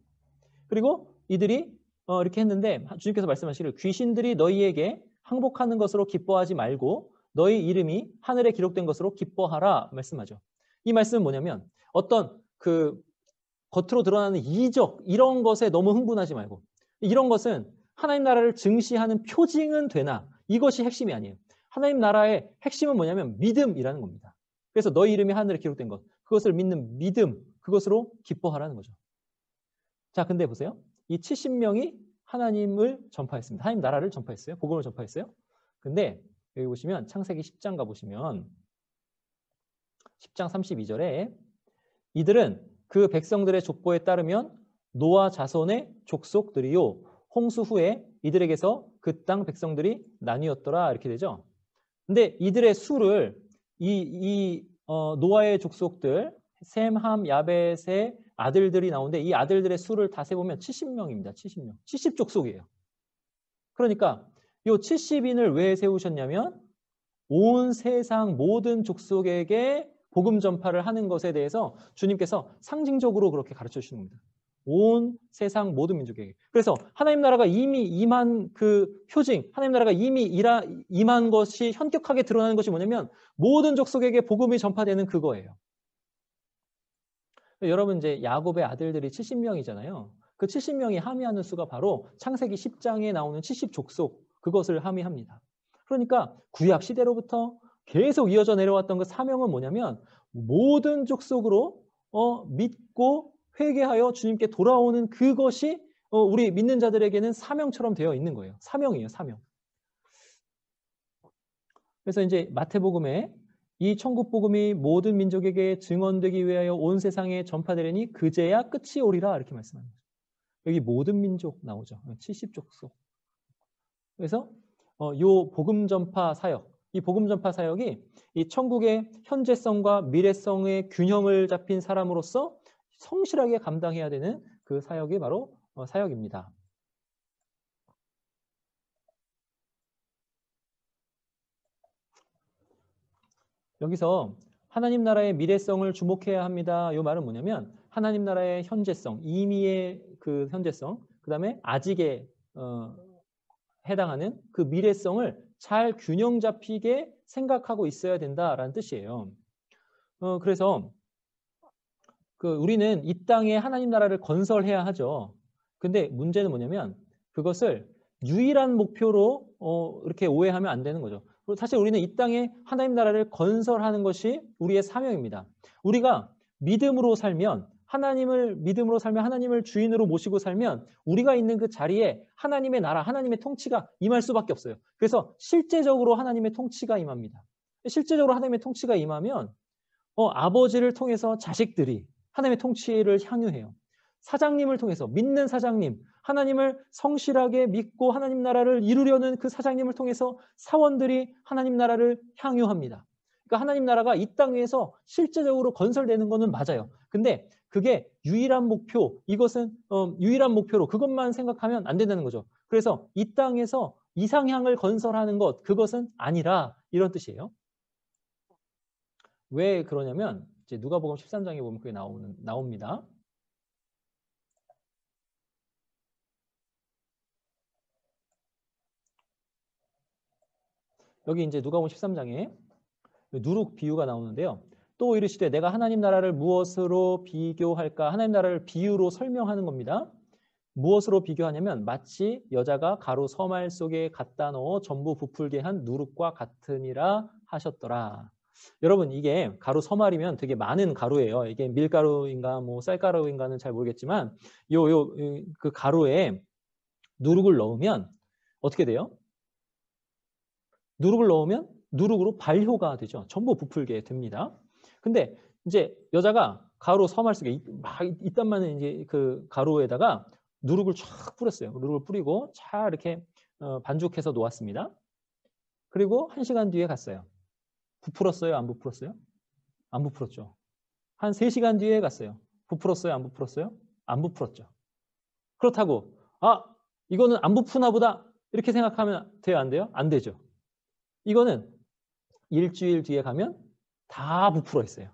그리고 이들이 이렇게 했는데 주님께서 말씀하시기를 귀신들이 너희에게 항복하는 것으로 기뻐하지 말고 너희 이름이 하늘에 기록된 것으로 기뻐하라 말씀하죠. 이 말씀은 뭐냐면 어떤 그 겉으로 드러나는 이적 이런 것에 너무 흥분하지 말고 이런 것은 하나님 나라를 증시하는 표징은 되나 이것이 핵심이 아니에요. 하나님 나라의 핵심은 뭐냐면 믿음이라는 겁니다. 그래서 너희 이름이 하늘에 기록된 것 그것을 믿는 믿음 그것으로 기뻐하라는 거죠. 자, 근데 보세요. 이 70명이 하나님을 전파했습니다. 하나님 나라를 전파했어요. 복음을 전파했어요. 근데 여기 보시면 창세기 10장 가보시면 10장 32절에 이들은 그 백성들의 족보에 따르면 노아 자손의 족속들이요. 홍수 후에 이들에게서 그 땅 백성들이 나뉘었더라 이렇게 되죠. 근데 이들의 수를 노아의 족속들 셈, 함, 야벳의 아들들이 나오는데 이 아들들의 수를 다 세보면 70명입니다. 70명. 70족속이에요. 그러니까 이 70인을 왜 세우셨냐면 온 세상 모든 족속에게 복음 전파를 하는 것에 대해서 주님께서 상징적으로 그렇게 가르쳐 주시는 겁니다. 온 세상 모든 민족에게. 그래서 하나님 나라가 이미 임한 그 표징, 하나님 나라가 이미 임한 것이 현격하게 드러나는 것이 뭐냐면 모든 족속에게 복음이 전파되는 그거예요. 여러분 이제 야곱의 아들들이 70명이잖아요. 그 70명이 함의하는 수가 바로 창세기 10장에 나오는 70족속 그것을 함의합니다. 그러니까 구약 시대로부터 계속 이어져 내려왔던 그 사명은 뭐냐면 모든 족속으로 믿고 회개하여 주님께 돌아오는 그것이 우리 믿는 자들에게는 사명처럼 되어 있는 거예요. 사명이에요, 사명. 그래서 이제 마태복음에 이 천국 복음이 모든 민족에게 증언되기 위하여 온 세상에 전파되려니 그제야 끝이 오리라 이렇게 말씀합니다. 여기 모든 민족 나오죠. 70족속. 그래서 요 복음 전파 사역, 이 복음 전파 사역이 이 천국의 현재성과 미래성의 균형을 잡힌 사람으로서 성실하게 감당해야 되는 그 사역이 바로 사역입니다. 여기서 하나님 나라의 미래성을 주목해야 합니다. 이 말은 뭐냐면 하나님 나라의 현재성, 이미의 그 현재성, 그 다음에 아직에 해당하는 그 미래성을 잘 균형 잡히게 생각하고 있어야 된다라는 뜻이에요. 그래서 우리는 이 땅에 하나님 나라를 건설해야 하죠. 근데 문제는 뭐냐면 그것을 유일한 목표로 이렇게 오해하면 안 되는 거죠. 사실 우리는 이 땅에 하나님 나라를 건설하는 것이 우리의 사명입니다. 우리가 믿음으로 살면 하나님을 주인으로 모시고 살면 우리가 있는 그 자리에 하나님의 나라, 하나님의 통치가 임할 수밖에 없어요. 그래서 실제적으로 하나님의 통치가 임합니다. 실제적으로 하나님의 통치가 임하면 아버지를 통해서 자식들이 하나님의 통치를 향유해요. 사장님을 통해서 믿는 사장님, 하나님을 성실하게 믿고 하나님 나라를 이루려는 그 사장님을 통해서 사원들이 하나님 나라를 향유합니다. 그러니까 하나님 나라가 이 땅 위에서 실제적으로 건설되는 것은 맞아요. 근데 그게 유일한 목표, 이것은 유일한 목표로 그것만 생각하면 안 된다는 거죠. 그래서 이 땅에서 이상향을 건설하는 것, 그것은 아니라 이런 뜻이에요. 왜 그러냐면 이제 누가복음 13장에 보면 그게 나옵니다. 여기 이제 누가복음 13장에 누룩 비유가 나오는데요. 또 이르시되 내가 하나님 나라를 무엇으로 비교할까? 하나님 나라를 비유로 설명하는 겁니다. 무엇으로 비교하냐면 마치 여자가 가루 서말 속에 갖다 넣어 전부 부풀게 한 누룩과 같으니라 하셨더라. 여러분 이게 가루 서말이면 되게 많은 가루예요. 이게 밀가루인가 뭐 쌀가루인가는 잘 모르겠지만 그 가루에 누룩을 넣으면 어떻게 돼요? 누룩을 넣으면 누룩으로 발효가 되죠. 전부 부풀게 됩니다. 근데 이제 여자가 가루 서말 속에 막 이딴 많은 이제 그 가루에다가 누룩을 쫙 뿌렸어요. 누룩을 뿌리고 잘 이렇게 반죽해서 놓았습니다. 그리고 1시간 뒤에 갔어요. 부풀었어요? 안 부풀었어요? 안 부풀었죠. 한 3시간 뒤에 갔어요. 부풀었어요? 안 부풀었어요? 안 부풀었죠. 그렇다고 이거는 안 부푸나 보다 이렇게 생각하면 돼요? 안 돼요? 안 되죠. 이거는 일주일 뒤에 가면 다 부풀어 있어요.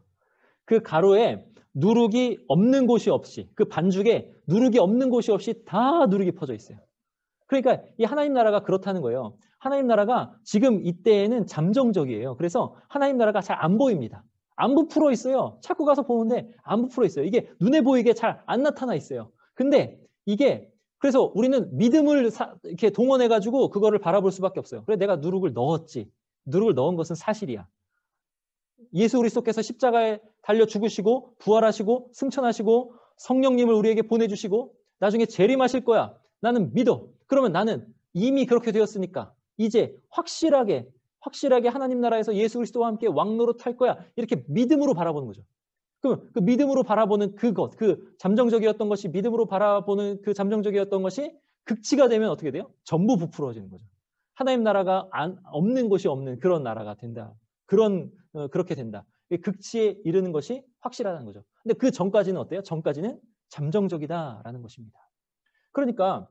그 가루에 누룩이 없는 곳이 없이, 그 반죽에 누룩이 없는 곳이 없이 다 누룩이 퍼져 있어요. 그러니까 이 하나님 나라가 그렇다는 거예요. 하나님 나라가 지금 이때에는 잠정적이에요. 그래서 하나님 나라가 잘 안 보입니다. 안 부풀어 있어요. 자꾸 가서 보는데 안 부풀어 있어요. 이게 눈에 보이게 잘 안 나타나 있어요. 근데 이게 그래서 우리는 믿음을 이렇게 동원해가지고 그거를 바라볼 수밖에 없어요. 그래 내가 누룩을 넣었지. 누룩을 넣은 것은 사실이야. 예수 그리스도께서 십자가에 달려 죽으시고 부활하시고 승천하시고 성령님을 우리에게 보내주시고 나중에 재림하실 거야. 나는 믿어. 그러면 나는 이미 그렇게 되었으니까 이제 확실하게 하나님 나라에서 예수 그리스도와 함께 왕노릇할 거야. 이렇게 믿음으로 바라보는 거죠. 그 믿음으로 바라보는 그것, 그 잠정적이었던 것이 믿음으로 바라보는 그 잠정적이었던 것이 극치가 되면 어떻게 돼요? 전부 부풀어지는 거죠. 하나님 나라가 없는 곳이 없는 그런 나라가 된다. 그렇게 된다. 극치에 이르는 것이 확실하다는 거죠. 근데 그 전까지는 어때요? 전까지는 잠정적이다라는 것입니다. 그러니까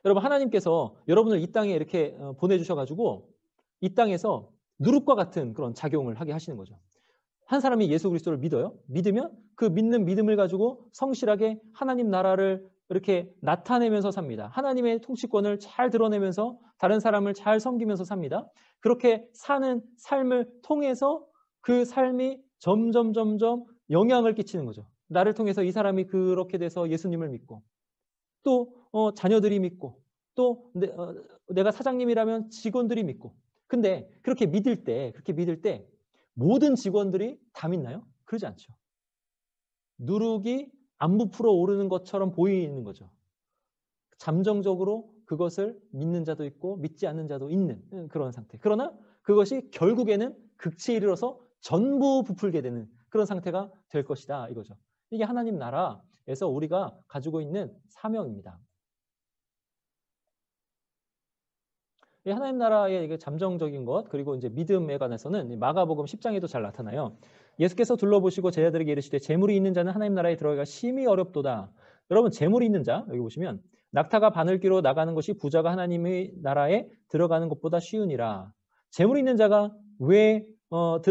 여러분 하나님께서 여러분을 이 땅에 이렇게 보내주셔가지고 이 땅에서 누룩과 같은 그런 작용을 하게 하시는 거죠. 한 사람이 예수 그리스도를 믿어요. 믿으면 그 믿는 믿음을 가지고 성실하게 하나님 나라를 이렇게 나타내면서 삽니다. 하나님의 통치권을 잘 드러내면서 다른 사람을 잘 섬기면서 삽니다. 그렇게 사는 삶을 통해서 그 삶이 점점 영향을 끼치는 거죠. 나를 통해서 이 사람이 그렇게 돼서 예수님을 믿고 또 자녀들이 믿고 또 내가 사장님이라면 직원들이 믿고 근데 그렇게 믿을 때 모든 직원들이 다 믿나요? 그러지 않죠. 누룩이 안 부풀어 오르는 것처럼 보이는 거죠. 잠정적으로 그것을 믿는 자도 있고 믿지 않는 자도 있는 그런 상태. 그러나 그것이 결국에는 극치에 이르러서 전부 부풀게 되는 그런 상태가 될 것이다 이거죠. 이게 하나님 나라에서 우리가 가지고 있는 사명입니다. 하나님 나라의 이게 잠정적인 것 그리고 이제 믿음에 관해서는 마가복음 10장에도 잘 나타나요. 예수께서 둘러보시고 제자들에게 이르시되 재물이 있는 자는 하나님 나라에 들어가기가 심히 어렵도다. 여러분 재물이 있는 자 여기 보시면 낙타가 바늘귀로 나가는 것이 부자가 하나님의 나라에 들어가는 것보다 쉬우니라. 재물이 있는 자가 왜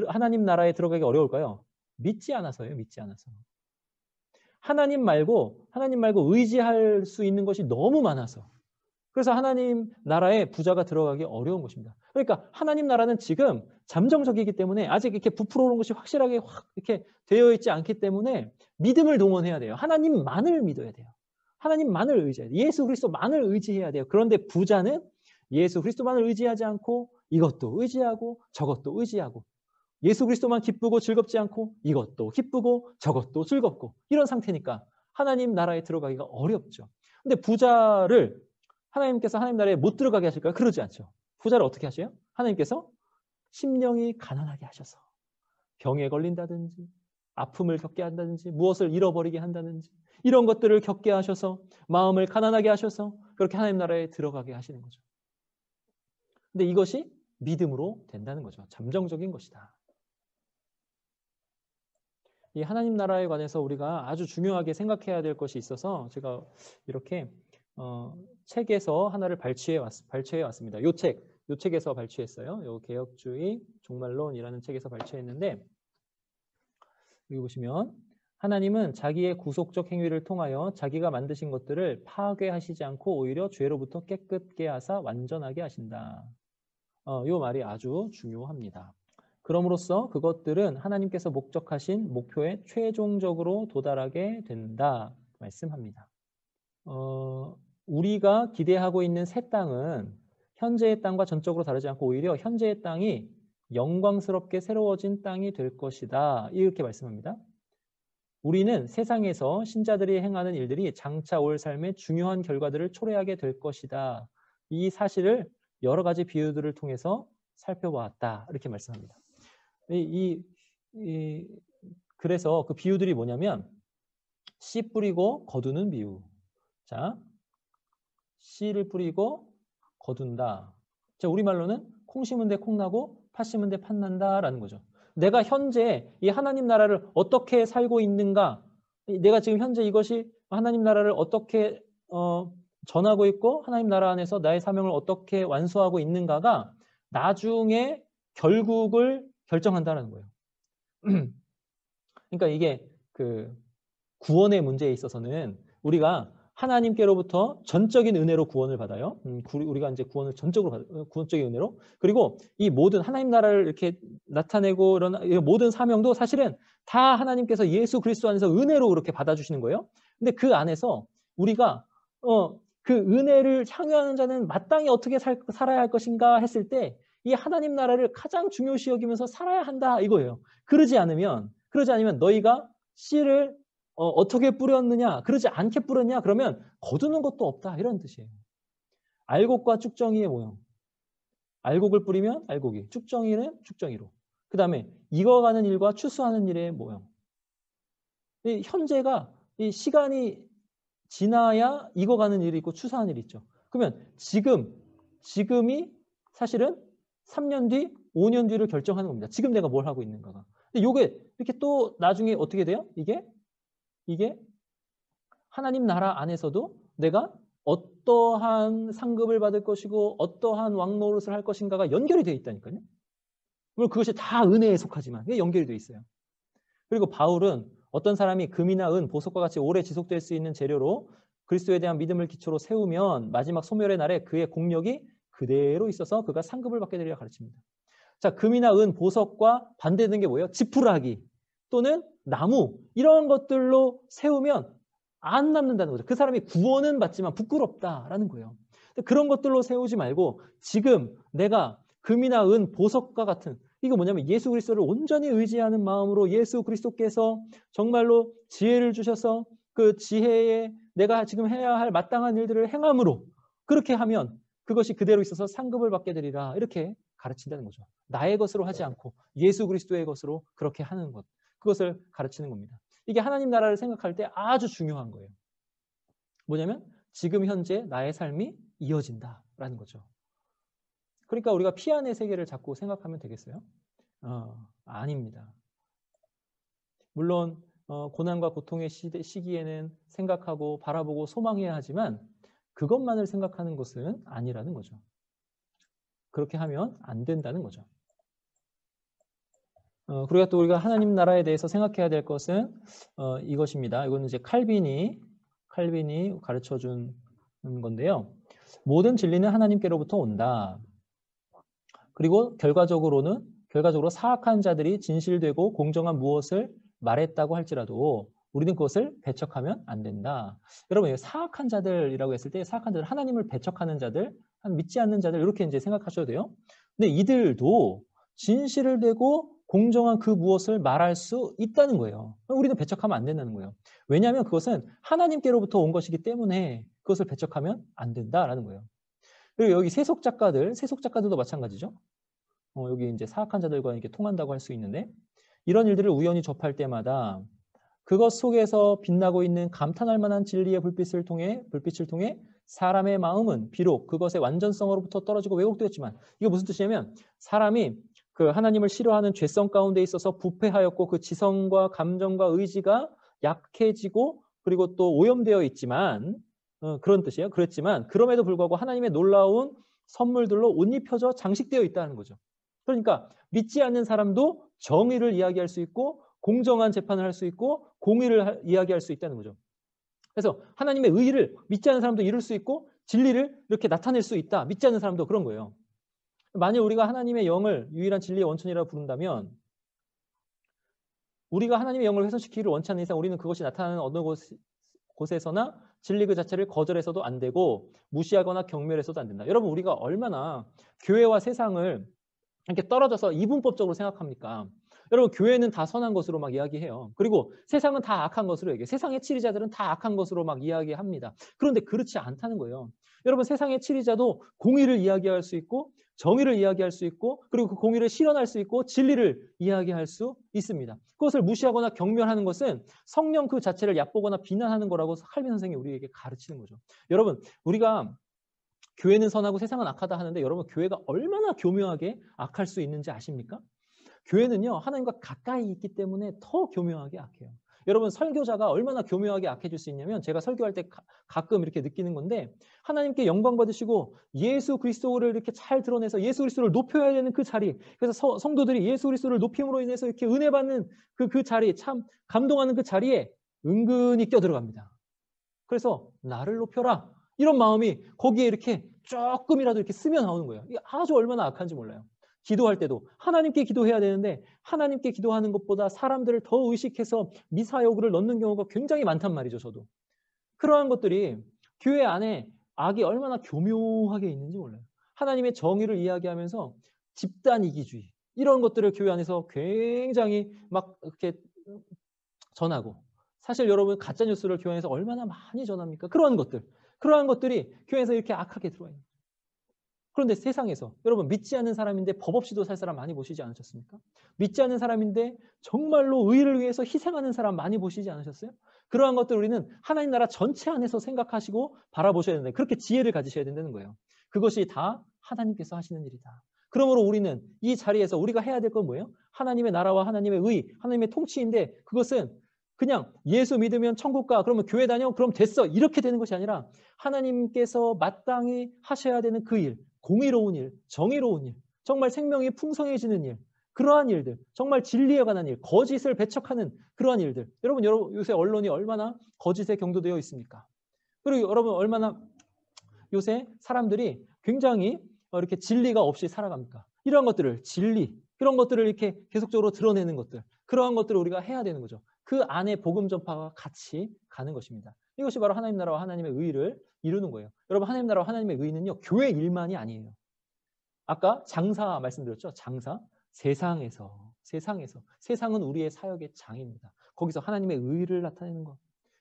하나님 나라에 들어가기 어려울까요? 믿지 않아서요. 믿지 않아서. 하나님 말고 의지할 수 있는 것이 너무 많아서. 그래서 하나님 나라에 부자가 들어가기 어려운 것입니다. 그러니까 하나님 나라는 지금 잠정적이기 때문에 아직 이렇게 부풀어 오는 것이 확실하게 확 이렇게 되어 있지 않기 때문에 믿음을 동원해야 돼요. 하나님만을 믿어야 돼요. 하나님만을 의지해야 돼요. 예수 그리스도만을 의지해야 돼요. 그런데 부자는 예수 그리스도만을 의지하지 않고 이것도 의지하고 저것도 의지하고 예수 그리스도만 기쁘고 즐겁지 않고 이것도 기쁘고 저것도 즐겁고 이런 상태니까 하나님 나라에 들어가기가 어렵죠. 근데 부자를 하나님께서 하나님 나라에 못 들어가게 하실까요? 그러지 않죠. 부자를 어떻게 하셔요? 하나님께서 심령이 가난하게 하셔서 병에 걸린다든지 아픔을 겪게 한다든지 무엇을 잃어버리게 한다든지 이런 것들을 겪게 하셔서 마음을 가난하게 하셔서 그렇게 하나님 나라에 들어가게 하시는 거죠. 근데 이것이 믿음으로 된다는 거죠. 잠정적인 것이다. 이 하나님 나라에 관해서 우리가 아주 중요하게 생각해야 될 것이 있어서 제가 이렇게 책에서 하나를 발췌해 왔습니다. 요 책에서 발췌했어요. 요 개혁주의 종말론이라는 책에서 발췌했는데 여기 보시면 하나님은 자기의 구속적 행위를 통하여 자기가 만드신 것들을 파괴하시지 않고 오히려 죄로부터 깨끗게 하사 완전하게 하신다. 요 말이 아주 중요합니다. 그럼으로써 그것들은 하나님께서 목적하신 목표에 최종적으로 도달하게 된다 말씀합니다. 우리가 기대하고 있는 새 땅은 현재의 땅과 전적으로 다르지 않고 오히려 현재의 땅이 영광스럽게 새로워진 땅이 될 것이다. 이렇게 말씀합니다. 우리는 세상에서 신자들이 행하는 일들이 장차 올 삶의 중요한 결과들을 초래하게 될 것이다. 이 사실을 여러 가지 비유들을 통해서 살펴보았다. 이렇게 말씀합니다. 그래서 그 비유들이 뭐냐면 씨 뿌리고 거두는 비유, 자, 씨를 뿌리고 거둔다. 자, 우리말로는 콩 심은 데 콩 나고 팥 심은 데 팥 난다라는 거죠. 내가 현재 이 하나님 나라를 어떻게 살고 있는가? 내가 지금 현재 이것이 하나님 나라를 어떻게 전하고 있고 하나님 나라 안에서 나의 사명을 어떻게 완수하고 있는가가 나중에 결국을 결정한다는 거예요. 그러니까 이게 그 구원의 문제에 있어서는 우리가 하나님께로부터 전적인 은혜로 구원을 받아요. 우리가 이제 구원을 전적으로 받아요. 구원적인 은혜로. 그리고 이 모든 하나님 나라를 이렇게 나타내고 이런 모든 사명도 사실은 다 하나님께서 예수 그리스도 안에서 은혜로 그렇게 받아주시는 거예요. 근데 그 안에서 우리가 그 은혜를 향유하는 자는 마땅히 어떻게 살아야 할 것인가 했을 때 이 하나님 나라를 가장 중요시 여기면서 살아야 한다 이거예요. 그러지 않으면 너희가 씨를 어떻게 뿌렸느냐, 그러지 않게 뿌렸냐, 그러면 거두는 것도 없다. 이런 뜻이에요. 알곡과 쭉정이의 모형. 알곡을 뿌리면 알곡이, 쭉정이는 쭉정이로. 그 다음에 익어가는 일과 추수하는 일의 모형. 이 현재가 이 시간이 지나야 익어가는 일이 있고 추수하는 일이 있죠. 그러면 지금이 사실은 3년 뒤, 5년 뒤를 결정하는 겁니다. 지금 내가 뭘 하고 있는가가. 근데 요게 이렇게 또 나중에 어떻게 돼요? 이게 하나님 나라 안에서도 내가 어떠한 상급을 받을 것이고 어떠한 왕노릇을 할 것인가가 연결이 되어 있다니까요. 물론 그것이 다 은혜에 속하지만 그게 연결이 되어 있어요. 그리고 바울은 어떤 사람이 금이나 은, 보석과 같이 오래 지속될 수 있는 재료로 그리스도에 대한 믿음을 기초로 세우면 마지막 소멸의 날에 그의 공력이 그대로 있어서 그가 상급을 받게 되리라 가르칩니다. 자, 금이나 은, 보석과 반대되는 게 뭐예요? 지푸라기 또는 나무 이런 것들로 세우면 안 남는다는 거죠. 그 사람이 구원은 받지만 부끄럽다라는 거예요. 그런 것들로 세우지 말고 지금 내가 금이나 은, 보석과 같은 이거 뭐냐면 예수 그리스도를 온전히 의지하는 마음으로 예수 그리스도께서 정말로 지혜를 주셔서 그 지혜에 내가 지금 해야 할 마땅한 일들을 행함으로 그렇게 하면 그것이 그대로 있어서 상급을 받게 되리라 이렇게 가르친다는 거죠. 나의 것으로 하지 않고 예수 그리스도의 것으로 그렇게 하는 것. 그것을 가르치는 겁니다. 이게 하나님 나라를 생각할 때 아주 중요한 거예요. 뭐냐면 지금 현재 나의 삶이 이어진다라는 거죠. 그러니까 우리가 피안의 세계를 자꾸 생각하면 되겠어요? 아닙니다. 물론 고난과 고통의 시기에는 생각하고 바라보고 소망해야 하지만 그것만을 생각하는 것은 아니라는 거죠. 그렇게 하면 안 된다는 거죠. 그리고 또 우리가 하나님 나라에 대해서 생각해야 될 것은 이것입니다. 이거는 이제 칼빈이 가르쳐 준 건데요. 모든 진리는 하나님께로부터 온다. 그리고 결과적으로 사악한 자들이 진실되고 공정한 무엇을 말했다고 할지라도 우리는 그것을 배척하면 안 된다. 여러분, 사악한 자들이라고 했을 때 사악한 자들, 하나님을 배척하는 자들, 믿지 않는 자들 이렇게 이제 생각하셔도 돼요. 근데 이들도 진실을 되고 공정한 그 무엇을 말할 수 있다는 거예요. 우리는 배척하면 안 된다는 거예요. 왜냐하면 그것은 하나님께로부터 온 것이기 때문에 그것을 배척하면 안 된다라는 거예요. 그리고 여기 세속 작가들도 마찬가지죠. 여기 이제 사악한 자들과 이렇게 통한다고 할 수 있는데 이런 일들을 우연히 접할 때마다 그것 속에서 빛나고 있는 감탄할 만한 진리의 불빛을 통해 사람의 마음은 비록 그것의 완전성으로부터 떨어지고 왜곡되었지만 이게 무슨 뜻이냐면 사람이 그 하나님을 싫어하는 죄성 가운데 있어서 부패하였고 그 지성과 감정과 의지가 약해지고 그리고 또 오염되어 있지만 그런 뜻이에요. 그랬지만 그럼에도 불구하고 하나님의 놀라운 선물들로 옷 입혀져 장식되어 있다는 거죠. 그러니까 믿지 않는 사람도 정의를 이야기할 수 있고 공정한 재판을 할 수 있고 공의를 이야기할 수 있다는 거죠. 그래서 하나님의 의의를 믿지 않는 사람도 이룰 수 있고 진리를 이렇게 나타낼 수 있다. 믿지 않는 사람도 그런 거예요. 만일 우리가 하나님의 영을 유일한 진리의 원천이라고 부른다면 우리가 하나님의 영을 훼손시키기를 원치 않는 이상 우리는 그것이 나타나는 어느 곳에서나 진리 그 자체를 거절해서도 안 되고 무시하거나 경멸해서도 안 된다. 여러분 우리가 얼마나 교회와 세상을 이렇게 떨어져서 이분법적으로 생각합니까? 여러분 교회는 다 선한 것으로 막 이야기해요. 그리고 세상은 다 악한 것으로 얘기해요. 세상의 치리자들은 다 악한 것으로 막 이야기합니다. 그런데 그렇지 않다는 거예요. 여러분 세상의 치리자도 공의를 이야기할 수 있고 정의를 이야기할 수 있고 그리고 그 공의를 실현할 수 있고 진리를 이야기할 수 있습니다. 그것을 무시하거나 경멸하는 것은 성령 그 자체를 얕보거나 비난하는 거라고 칼빈 선생이 우리에게 가르치는 거죠. 여러분, 우리가 교회는 선하고 세상은 악하다 하는데 여러분, 교회가 얼마나 교묘하게 악할 수 있는지 아십니까? 교회는요, 하나님과 가까이 있기 때문에 더 교묘하게 악해요. 여러분, 설교자가 얼마나 교묘하게 악해질 수 있냐면 제가 설교할 때 가끔 이렇게 느끼는 건데, 하나님께 영광 받으시고 예수 그리스도를 이렇게 잘 드러내서 예수 그리스도를 높여야 되는 그 자리, 그래서 성도들이 예수 그리스도를 높임으로 인해서 이렇게 은혜 받는 그 자리, 참 감동하는 그 자리에 은근히 껴들어갑니다. 그래서 나를 높여라, 이런 마음이 거기에 이렇게 조금이라도 이렇게 스며 나오는 거예요. 이게 아주 얼마나 악한지 몰라요. 기도할 때도 하나님께 기도해야 되는데 하나님께 기도하는 것보다 사람들을 더 의식해서 미사여구를 넣는 경우가 굉장히 많단 말이죠. 저도. 그러한 것들이 교회 안에 악이 얼마나 교묘하게 있는지 몰라요. 하나님의 정의를 이야기하면서 집단 이기주의, 이런 것들을 교회 안에서 굉장히 막 이렇게 전하고, 사실 여러분 가짜 뉴스를 교회 안에서 얼마나 많이 전합니까? 그러한 것들이 교회에서 이렇게 악하게 들어와 있는 거예요. 그런데 세상에서 여러분, 믿지 않는 사람인데 법 없이도 살 사람 많이 보시지 않으셨습니까? 믿지 않는 사람인데 정말로 의를 위해서 희생하는 사람 많이 보시지 않으셨어요? 그러한 것들 우리는 하나님 나라 전체 안에서 생각하시고 바라보셔야 되는데, 그렇게 지혜를 가지셔야 된다는 거예요. 그것이 다 하나님께서 하시는 일이다. 그러므로 우리는 이 자리에서 우리가 해야 될 건 뭐예요? 하나님의 나라와 하나님의 의, 하나님의 통치인데, 그것은 그냥 예수 믿으면 천국 가, 그러면 교회 다녀, 그럼 됐어, 이렇게 되는 것이 아니라 하나님께서 마땅히 하셔야 되는 그 일, 공의로운 일, 정의로운 일, 정말 생명이 풍성해지는 일, 그러한 일들, 정말 진리에 관한 일, 거짓을 배척하는 그러한 일들. 여러분 요새 언론이 얼마나 거짓에 경도되어 있습니까? 그리고 여러분, 얼마나 요새 사람들이 굉장히 이렇게 진리가 없이 살아갑니까? 이러한 것들을, 진리, 그런 것들을 이렇게 계속적으로 드러내는 것들, 그러한 것들을 우리가 해야 되는 거죠. 그 안에 복음 전파가 같이 가는 것입니다. 이것이 바로 하나님 나라와 하나님의 의를 이루는 거예요. 여러분, 하나님 나라와 하나님의 의는요, 교회 일만이 아니에요. 아까 장사 말씀드렸죠? 장사. 세상은 우리의 사역의 장입니다. 거기서 하나님의 의를 나타내는 것.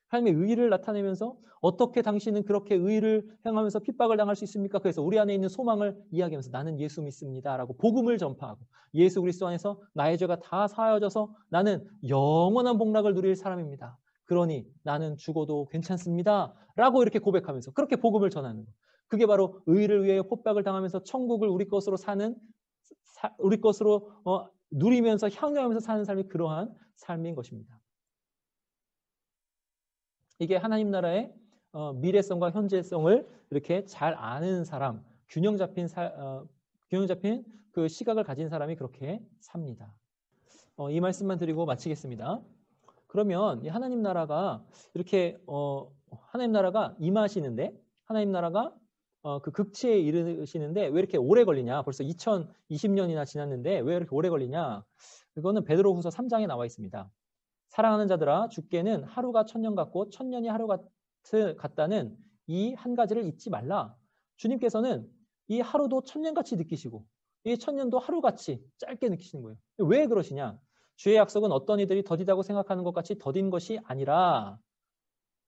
하나님의 의를 나타내면서 어떻게 당신은 그렇게 의를 행하면서 핍박을 당할 수 있습니까? 그래서 우리 안에 있는 소망을 이야기하면서 나는 예수 믿습니다 라고 복음을 전파하고, 예수 그리스도 안에서 나의 죄가 다 사하여져서 나는 영원한 복락을 누릴 사람입니다. 그러니 나는 죽어도 괜찮습니다 라고 이렇게 고백하면서 그렇게 복음을 전하는 것. 그게 바로 의를 위하여 핍박을 당하면서 천국을 우리 것으로 사는, 우리 것으로 누리면서 향유하면서 사는 삶이 그러한 삶인 것입니다. 이게 하나님 나라의 미래성과 현재성을 이렇게 잘 아는 사람, 균형 잡힌 그 시각을 가진 사람이 그렇게 삽니다. 이 말씀만 드리고 마치겠습니다. 그러면 이 하나님 나라가 이렇게 하나님 나라가 임하시는데, 하나님 나라가 그 극치에 이르시는데 왜 이렇게 오래 걸리냐? 벌써 2020년이나 지났는데 왜 이렇게 오래 걸리냐? 이거는 베드로후서 3장에 나와 있습니다. 사랑하는 자들아, 주께는 하루가 천년 같고 천년이 하루 같다는 이 한 가지를 잊지 말라. 주님께서는 이 하루도 천년같이 느끼시고 이 천년도 하루같이 짧게 느끼시는 거예요. 왜 그러시냐? 주의 약속은 어떤 이들이 더디다고 생각하는 것 같이 더딘 것이 아니라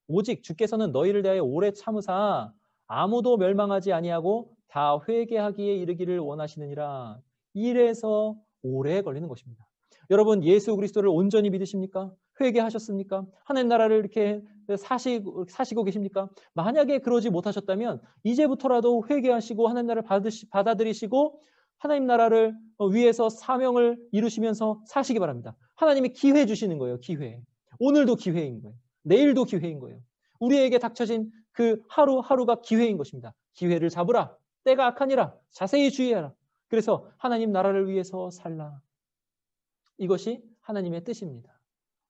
오직 주께서는 너희를 대하여 오래 참으사 아무도 멸망하지 아니하고 다 회개하기에 이르기를 원하시느니라. 이래서 오래 걸리는 것입니다. 여러분, 예수 그리스도를 온전히 믿으십니까? 회개하셨습니까? 하나님 나라를 이렇게 사시고 계십니까? 만약에 그러지 못하셨다면 이제부터라도 회개하시고 하나님 나라를 받아들이시고 하나님 나라를 위해서 사명을 이루시면서 사시기 바랍니다. 하나님이 기회 주시는 거예요. 기회. 오늘도 기회인 거예요. 내일도 기회인 거예요. 우리에게 닥쳐진 그 하루하루가 기회인 것입니다. 기회를 잡으라. 때가 악하니라. 자세히 주의하라. 그래서 하나님 나라를 위해서 살라. 이것이 하나님의 뜻입니다.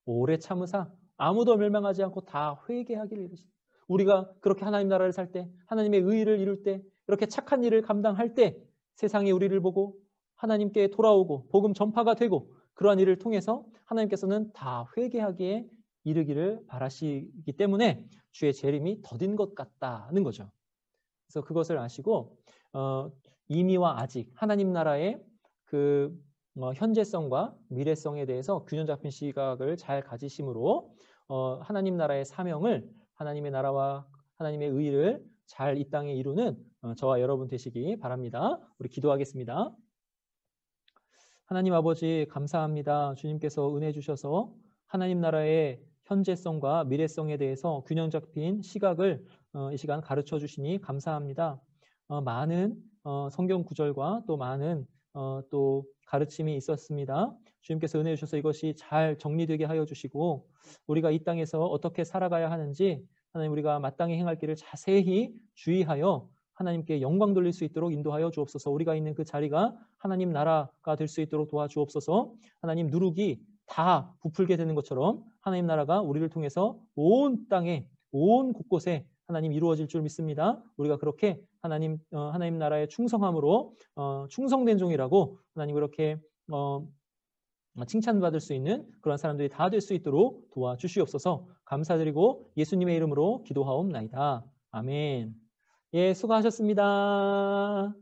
오래 참으사 아무도 멸망하지 않고 다 회개하기를 이루시다. 우리가 그렇게 하나님 나라를 살 때, 하나님의 의를 이룰 때, 이렇게 착한 일을 감당할 때 세상이 우리를 보고 하나님께 돌아오고 복음 전파가 되고, 그러한 일을 통해서 하나님께서는 다 회개하기에 이르기를 바라시기 때문에 주의 재림이 더딘 것 같다는 거죠. 그래서 그것을 아시고 이미와 아직, 하나님 나라의 그 현재성과 미래성에 대해서 균형 잡힌 시각을 잘 가지심으로 하나님 나라의 사명을, 하나님의 나라와 하나님의 의를 잘 이 땅에 이루는 저와 여러분 되시기 바랍니다. 우리 기도하겠습니다. 하나님 아버지 감사합니다. 주님께서 은혜 주셔서 하나님 나라의 현재성과 미래성에 대해서 균형 잡힌 시각을 이 시간 가르쳐 주시니 감사합니다. 많은 성경 구절과 또 많은 또 가르침이 있었습니다. 주님께서 은혜 주셔서 이것이 잘 정리되게 하여 주시고 우리가 이 땅에서 어떻게 살아가야 하는지 하나님 우리가 마땅히 행할 길을 자세히 주의하여 하나님께 영광 돌릴 수 있도록 인도하여 주옵소서. 우리가 있는 그 자리가 하나님 나라가 될 수 있도록 도와주옵소서. 하나님 누룩이 다 부풀게 되는 것처럼 하나님 나라가 우리를 통해서 온 땅에 온 곳곳에 하나님 이루어질 줄 믿습니다. 우리가 그렇게 하나님 나라의 충성함으로 충성된 종이라고 하나님 그렇게 칭찬받을 수 있는 그런 사람들이 다 될 수 있도록 도와주시옵소서. 감사드리고 예수님의 이름으로 기도하옵나이다. 아멘. 예, 수고하셨습니다.